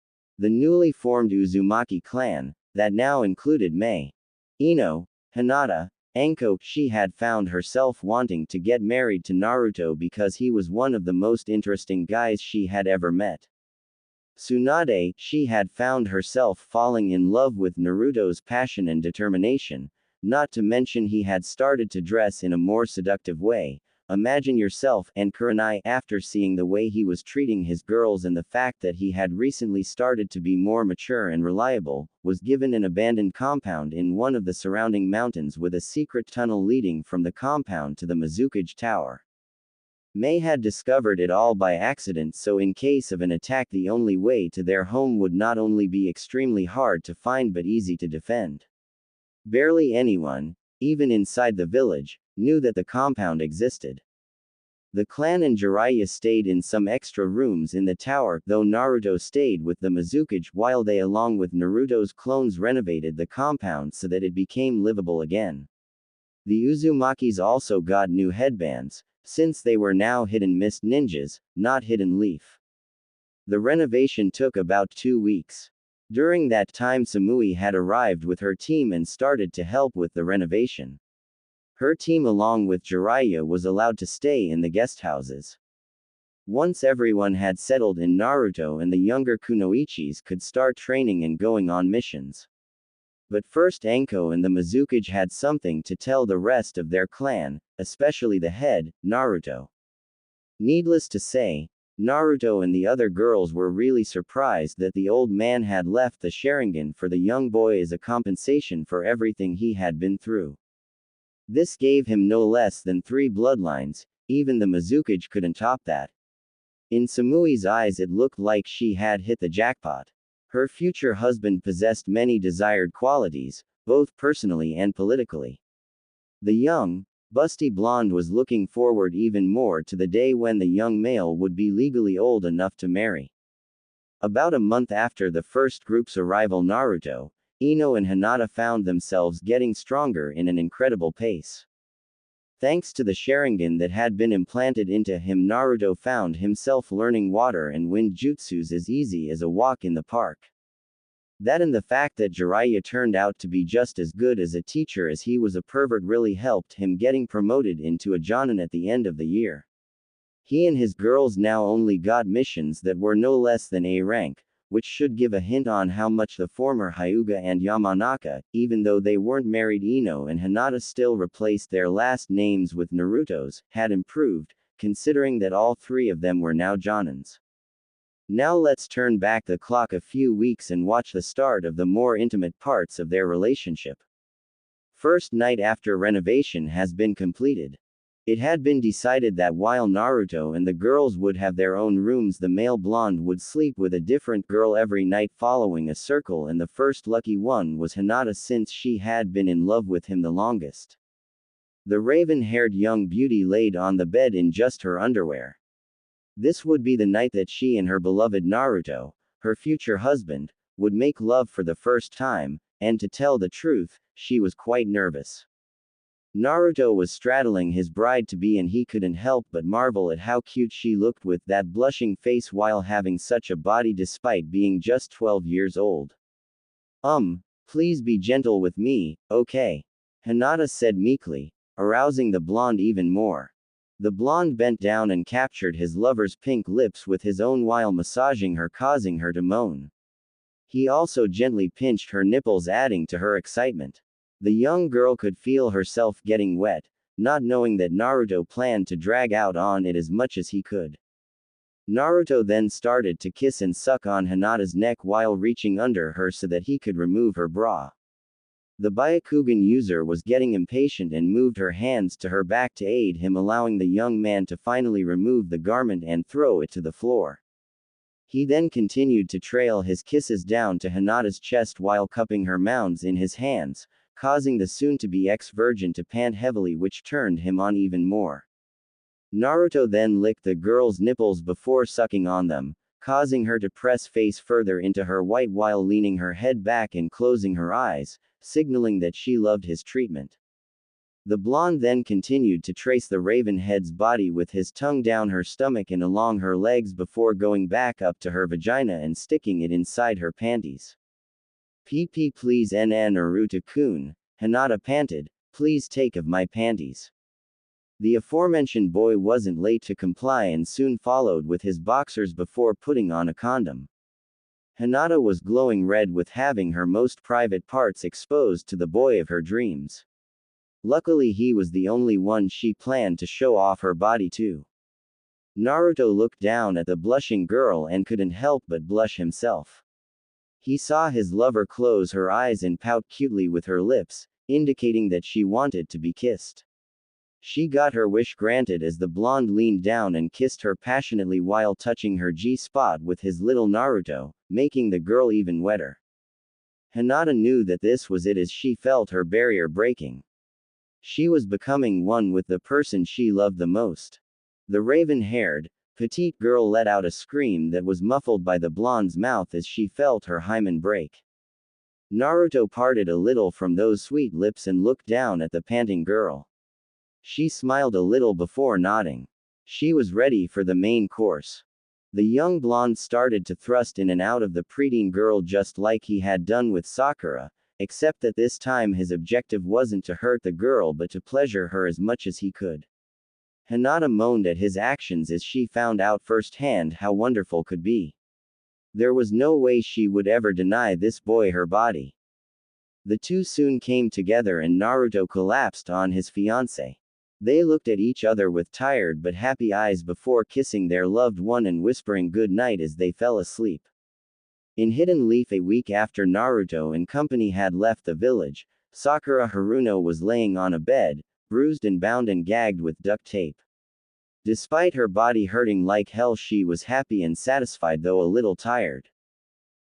The newly formed Uzumaki clan, that now included Mei, Ino, Hinata, Anko. She had found herself wanting to get married to Naruto because he was one of the most interesting guys she had ever met. Tsunade, she had found herself falling in love with Naruto's passion and determination, not to mention he had started to dress in a more seductive way. Imagine yourself, and Kurenai, after seeing the way he was treating his girls and the fact that he had recently started to be more mature and reliable, was given an abandoned compound in one of the surrounding mountains with a secret tunnel leading from the compound to the Mizukage Tower. Mei had discovered it all by accident, so in case of an attack the only way to their home would not only be extremely hard to find but easy to defend. Barely anyone, even inside the village, knew that the compound existed. The clan and Jiraiya stayed in some extra rooms in the tower, though Naruto stayed with the Mizukage while they along with Naruto's clones renovated the compound so that it became livable again. The Uzumakis also got new headbands, since they were now hidden mist ninjas, not hidden leaf. The renovation took about 2 weeks. During that time Samui had arrived with her team and started to help with the renovation. Her team along with Jiraiya was allowed to stay in the guest houses. Once everyone had settled in, Naruto and the younger Kunoichis could start training and going on missions. But first Anko and the Mizukage had something to tell the rest of their clan, especially the head, Naruto. Needless to say, Naruto and the other girls were really surprised that the old man had left the Sharingan for the young boy as a compensation for everything he had been through. This gave him no less than 3 bloodlines, even the Mizukage couldn't top that. In Samui's eyes it looked like she had hit the jackpot. Her future husband possessed many desired qualities, both personally and politically. The young, busty blonde was looking forward even more to the day when the young male would be legally old enough to marry. About a month after the first group's arrival, Naruto, Ino and Hinata found themselves getting stronger in an incredible pace. Thanks to the Sharingan that had been implanted into him, Naruto found himself learning water and wind jutsus as easy as a walk in the park. That and the fact that Jiraiya turned out to be just as good as a teacher as he was a pervert really helped him getting promoted into a Jonin at the end of the year. He and his girls now only got missions that were no less than A rank, which should give a hint on how much the former Hyuga and Yamanaka, even though they weren't married, Ino and Hinata still replaced their last names with Naruto's, had improved, considering that all 3 of them were now Jonins. Now let's turn back the clock a few weeks and watch the start of the more intimate parts of their relationship. First night after renovation has been completed. It had been decided that while Naruto and the girls would have their own rooms, the male blonde would sleep with a different girl every night following a circle, and the first lucky one was Hinata since she had been in love with him the longest. The raven-haired young beauty laid on the bed in just her underwear. This would be the night that she and her beloved Naruto, her future husband, would make love for the first time, and to tell the truth, she was quite nervous. Naruto was straddling his bride-to-be and he couldn't help but marvel at how cute she looked with that blushing face while having such a body despite being just 12 years old. Please be gentle with me, okay? Hinata said meekly, arousing the blonde even more. The blonde bent down and captured his lover's pink lips with his own while massaging her, causing her to moan. He also gently pinched her nipples, adding to her excitement. The young girl could feel herself getting wet, not knowing that Naruto planned to drag out on it as much as he could. Naruto then started to kiss and suck on Hinata's neck while reaching under her so that he could remove her bra. The Byakugan user was getting impatient and moved her hands to her back to aid him, allowing the young man to finally remove the garment and throw it to the floor. He then continued to trail his kisses down to Hinata's chest while cupping her mounds in his hands, causing the soon-to-be ex-virgin to pant heavily, which turned him on even more. Naruto then licked the girl's nipples before sucking on them, causing her to press face further into her white while leaning her head back and closing her eyes, signaling that she loved his treatment. The blonde then continued to trace the raven head's body with his tongue down her stomach and along her legs before going back up to her vagina and sticking it inside her panties. "PP please nn Naruto-kun," Hinata panted, "please take of my panties." The aforementioned boy wasn't late to comply and soon followed with his boxers before putting on a condom. Hinata was glowing red with having her most private parts exposed to the boy of her dreams. Luckily he was the only one she planned to show off her body to. Naruto looked down at the blushing girl and couldn't help but blush himself. He saw his lover close her eyes and pout cutely with her lips, indicating that she wanted to be kissed. She got her wish granted as the blonde leaned down and kissed her passionately while touching her G-spot with his little Naruto, making the girl even wetter. Hinata knew that this was it as she felt her barrier breaking. She was becoming one with the person she loved the most. The raven-haired, petite girl let out a scream that was muffled by the blonde's mouth as she felt her hymen break. Naruto parted a little from those sweet lips and looked down at the panting girl. She smiled a little before nodding. She was ready for the main course. The young blonde started to thrust in and out of the preteen girl just like he had done with Sakura, except that this time his objective wasn't to hurt the girl but to pleasure her as much as he could. Hinata moaned at his actions as she found out firsthand how wonderful could be. There was no way she would ever deny this boy her body. The two soon came together and Naruto collapsed on his fiancée. They looked at each other with tired but happy eyes before kissing their loved one and whispering good night as they fell asleep. In Hidden Leaf a week after Naruto and company had left the village, Sakura Haruno was laying on a bed, bruised and bound and gagged with duct tape. Despite her body hurting like hell she was happy and satisfied though a little tired.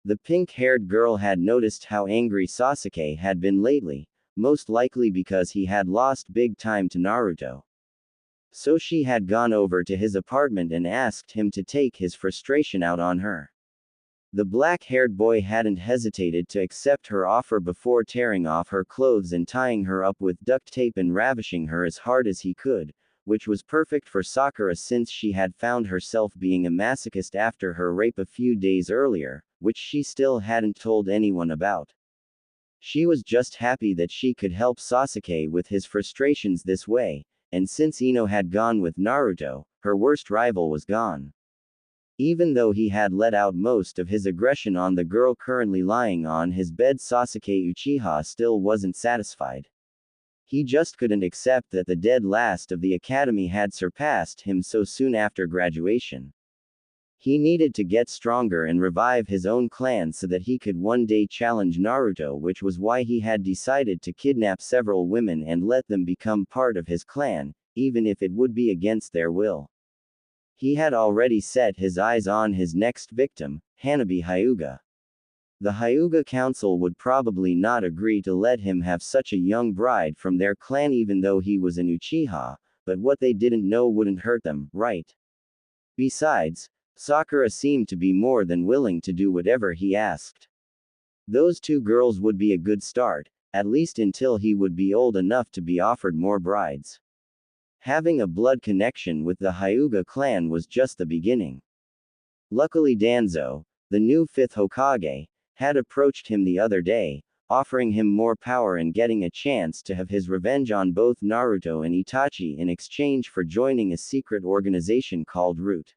The pink-haired girl had noticed how angry Sasuke had been lately, most likely because he had lost big time to Naruto. So she had gone over to his apartment and asked him to take his frustration out on her. The black-haired boy hadn't hesitated to accept her offer before tearing off her clothes and tying her up with duct tape and ravishing her as hard as he could, which was perfect for Sakura since she had found herself being a masochist after her rape a few days earlier, which she still hadn't told anyone about. She was just happy that she could help Sasuke with his frustrations this way, and since Ino had gone with Naruto, her worst rival was gone. Even though he had let out most of his aggression on the girl currently lying on his bed, Sasuke Uchiha still wasn't satisfied. He just couldn't accept that the dead last of the academy had surpassed him so soon after graduation. He needed to get stronger and revive his own clan so that he could one day challenge Naruto, which was why he had decided to kidnap several women and let them become part of his clan, even if it would be against their will. He had already set his eyes on his next victim, Hanabi Hyuga. The Hyuga council would probably not agree to let him have such a young bride from their clan even though he was an Uchiha, but what they didn't know wouldn't hurt them, right? Besides, Sakura seemed to be more than willing to do whatever he asked. Those two girls would be a good start, at least until he would be old enough to be offered more brides. Having a blood connection with the Hyuga clan was just the beginning. Luckily Danzo, the new 5th Hokage, had approached him the other day, offering him more power and getting a chance to have his revenge on both Naruto and Itachi in exchange for joining a secret organization called Root.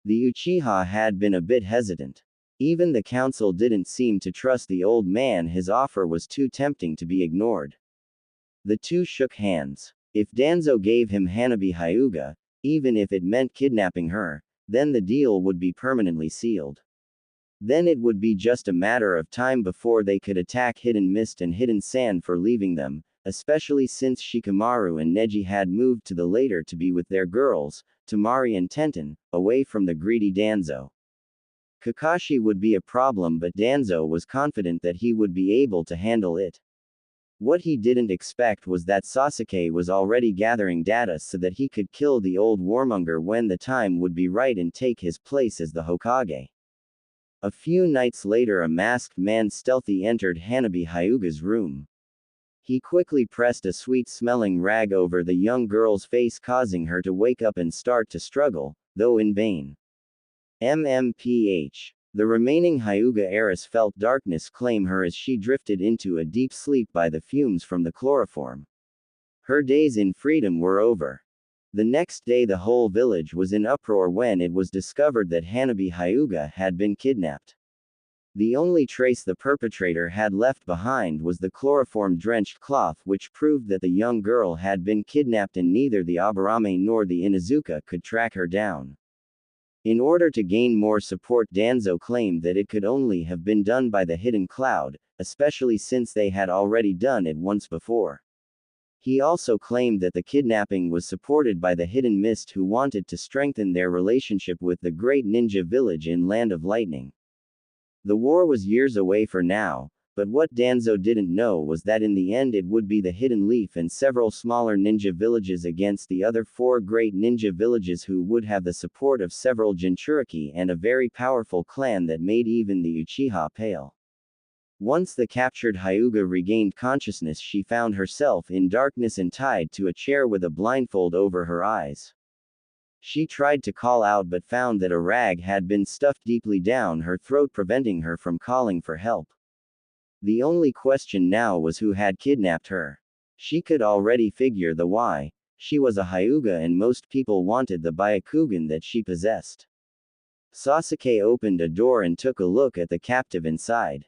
The Uchiha had been a bit hesitant. Even the council didn't seem to trust the old man. His offer was too tempting to be ignored. The two shook hands. If Danzo gave him Hanabi Hyuga, even if it meant kidnapping her, then the deal would be permanently sealed. Then it would be just a matter of time before they could attack Hidden Mist and Hidden Sand for leaving them, especially since Shikamaru and Neji had moved to the later to be with their girls, Temari and Tenten, away from the greedy Danzo. Kakashi would be a problem, but Danzo was confident that he would be able to handle it. What he didn't expect was that Sasuke was already gathering data so that he could kill the old warmonger when the time would be right and take his place as the Hokage. A few nights later a masked man stealthily entered Hanabi Hyuga's room. He quickly pressed a sweet-smelling rag over the young girl's face, causing her to wake up and start to struggle, though in vain. MMPH. The remaining Hyuga heiress felt darkness claim her as she drifted into a deep sleep by the fumes from the chloroform. Her days in freedom were over. The next day the whole village was in uproar when it was discovered that Hanabi Hyuga had been kidnapped. The only trace the perpetrator had left behind was the chloroform-drenched cloth, which proved that the young girl had been kidnapped and neither the Aburame nor the Inuzuka could track her down. In order to gain more support, Danzo claimed that it could only have been done by the hidden cloud, especially since they had already done it once before. He also claimed that the kidnapping was supported by the hidden mist, who wanted to strengthen their relationship with the great ninja village in Land of Lightning. The war was years away for now, but what Danzo didn't know was that in the end it would be the Hidden Leaf and several smaller ninja villages against the other 4 great ninja villages, who would have the support of several Jinchuriki and a very powerful clan that made even the Uchiha pale. Once the captured Hyuga regained consciousness, she found herself in darkness and tied to a chair with a blindfold over her eyes. She tried to call out but found that a rag had been stuffed deeply down her throat, preventing her from calling for help. The only question now was who had kidnapped her. She could already figure the why. She was a Hyuga and most people wanted the Byakugan that she possessed. Sasuke opened a door and took a look at the captive inside.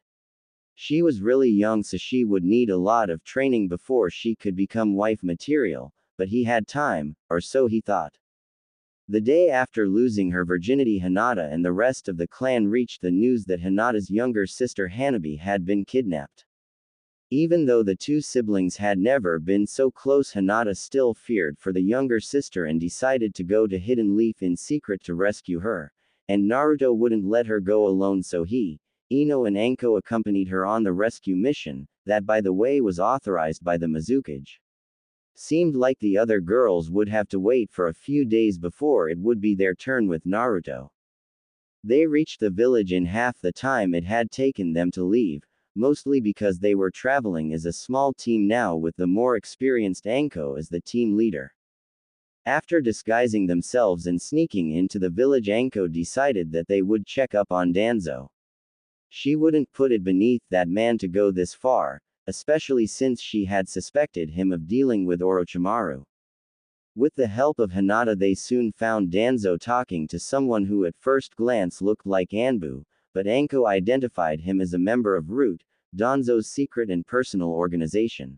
She was really young, so she would need a lot of training before she could become wife material, but he had time, or so he thought. The day after losing her virginity, Hinata and the rest of the clan reached the news that Hinata's younger sister Hanabi had been kidnapped. Even though the 2 siblings had never been so close, Hinata still feared for the younger sister and decided to go to Hidden Leaf in secret to rescue her, and Naruto wouldn't let her go alone, so he, Ino and Anko accompanied her on the rescue mission, that by the way was authorized by the Mizukage. Seemed like the other girls would have to wait for a few days before it would be their turn with Naruto. They reached the village in half the time it had taken them to leave, mostly because they were traveling as a small team now with the more experienced Anko as the team leader. After disguising themselves and sneaking into the village, Anko decided that they would check up on Danzo. She wouldn't put it beneath that man to go this far, especially since she had suspected him of dealing with Orochimaru. With the help of Hinata, they soon found Danzo talking to someone who at first glance looked like Anbu, but Anko identified him as a member of Root, Danzo's secret and personal organization.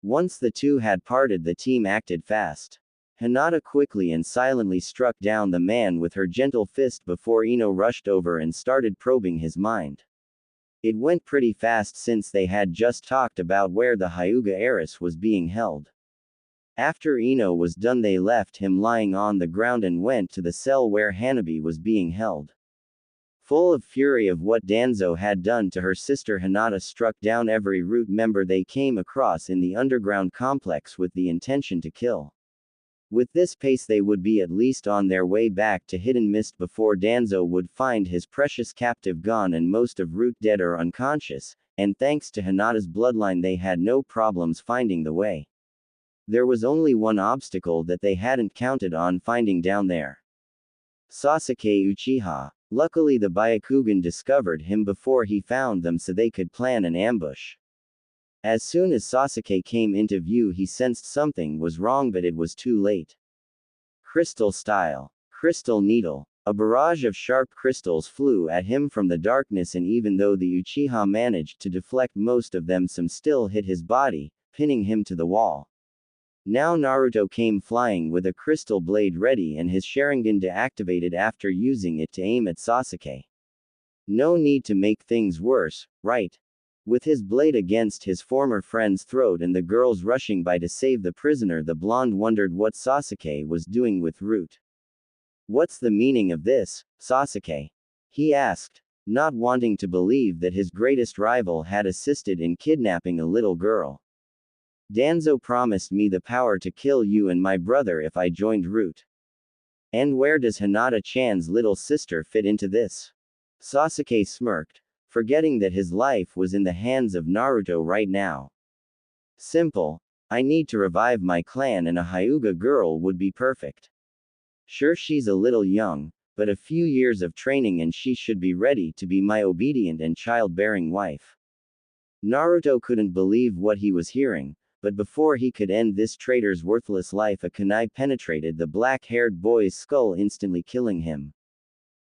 Once the two had parted, the team acted fast. Hinata quickly and silently struck down the man with her gentle fist before Ino rushed over and started probing his mind. It went pretty fast since they had just talked about where the Hyuga heiress was being held. After Ino was done, they left him lying on the ground and went to the cell where Hanabi was being held. Full of fury of what Danzo had done to her sister, Hinata struck down every Root member they came across in the underground complex with the intention to kill. With this pace, they would be at least on their way back to Hidden Mist before Danzo would find his precious captive gone and most of Root dead or unconscious, and thanks to Hinata's bloodline they had no problems finding the way. There was only one obstacle that they hadn't counted on finding down there. Sasuke Uchiha. Luckily the Byakugan discovered him before he found them, so they could plan an ambush. As soon as Sasuke came into view, he sensed something was wrong, but it was too late. Crystal style. Crystal needle. A barrage of sharp crystals flew at him from the darkness, and even though the Uchiha managed to deflect most of them, some still hit his body, pinning him to the wall. Now Naruto came flying with a crystal blade ready and his Sharingan deactivated after using it to aim at Sasuke. No need to make things worse, right? With his blade against his former friend's throat and the girls rushing by to save the prisoner, the blonde wondered what Sasuke was doing with Root. What's the meaning of this, Sasuke? He asked, not wanting to believe that his greatest rival had assisted in kidnapping a little girl. Danzo promised me the power to kill you and my brother if I joined Root. And where does Hinata-chan's little sister fit into this? Sasuke smirked, forgetting that his life was in the hands of Naruto right now. Simple. I need to revive my clan and a Hyuga girl would be perfect. Sure, she's a little young, but a few years of training and she should be ready to be my obedient and childbearing wife. Naruto couldn't believe what he was hearing, but before he could end this traitor's worthless life, a kunai penetrated the black-haired boy's skull, instantly killing him.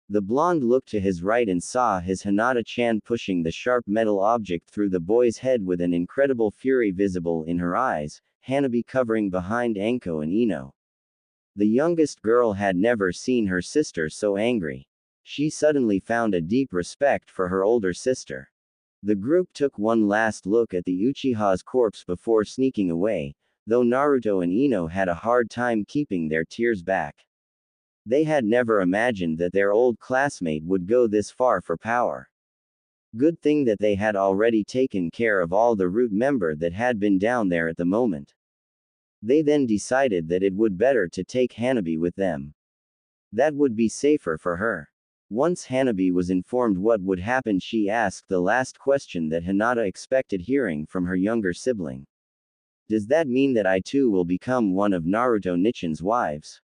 The blonde looked to his right and saw his Hinata-chan pushing the sharp metal object through the boy's head with an incredible fury visible in her eyes, Hanabi covering behind Anko and Ino. The youngest girl had never seen her sister so angry. She suddenly found a deep respect for her older sister. The group took one last look at the Uchiha's corpse before sneaking away, though Naruto and Ino had a hard time keeping their tears back. They had never imagined that their old classmate would go this far for power. Good thing that they had already taken care of all the root member that had been down there at the moment. They then decided that it would better to take Hanabi with them. That would be safer for her. Once Hanabi was informed what would happen, she asked the last question that Hinata expected hearing from her younger sibling. Does that mean that I too will become one of Naruto Nichin's wives?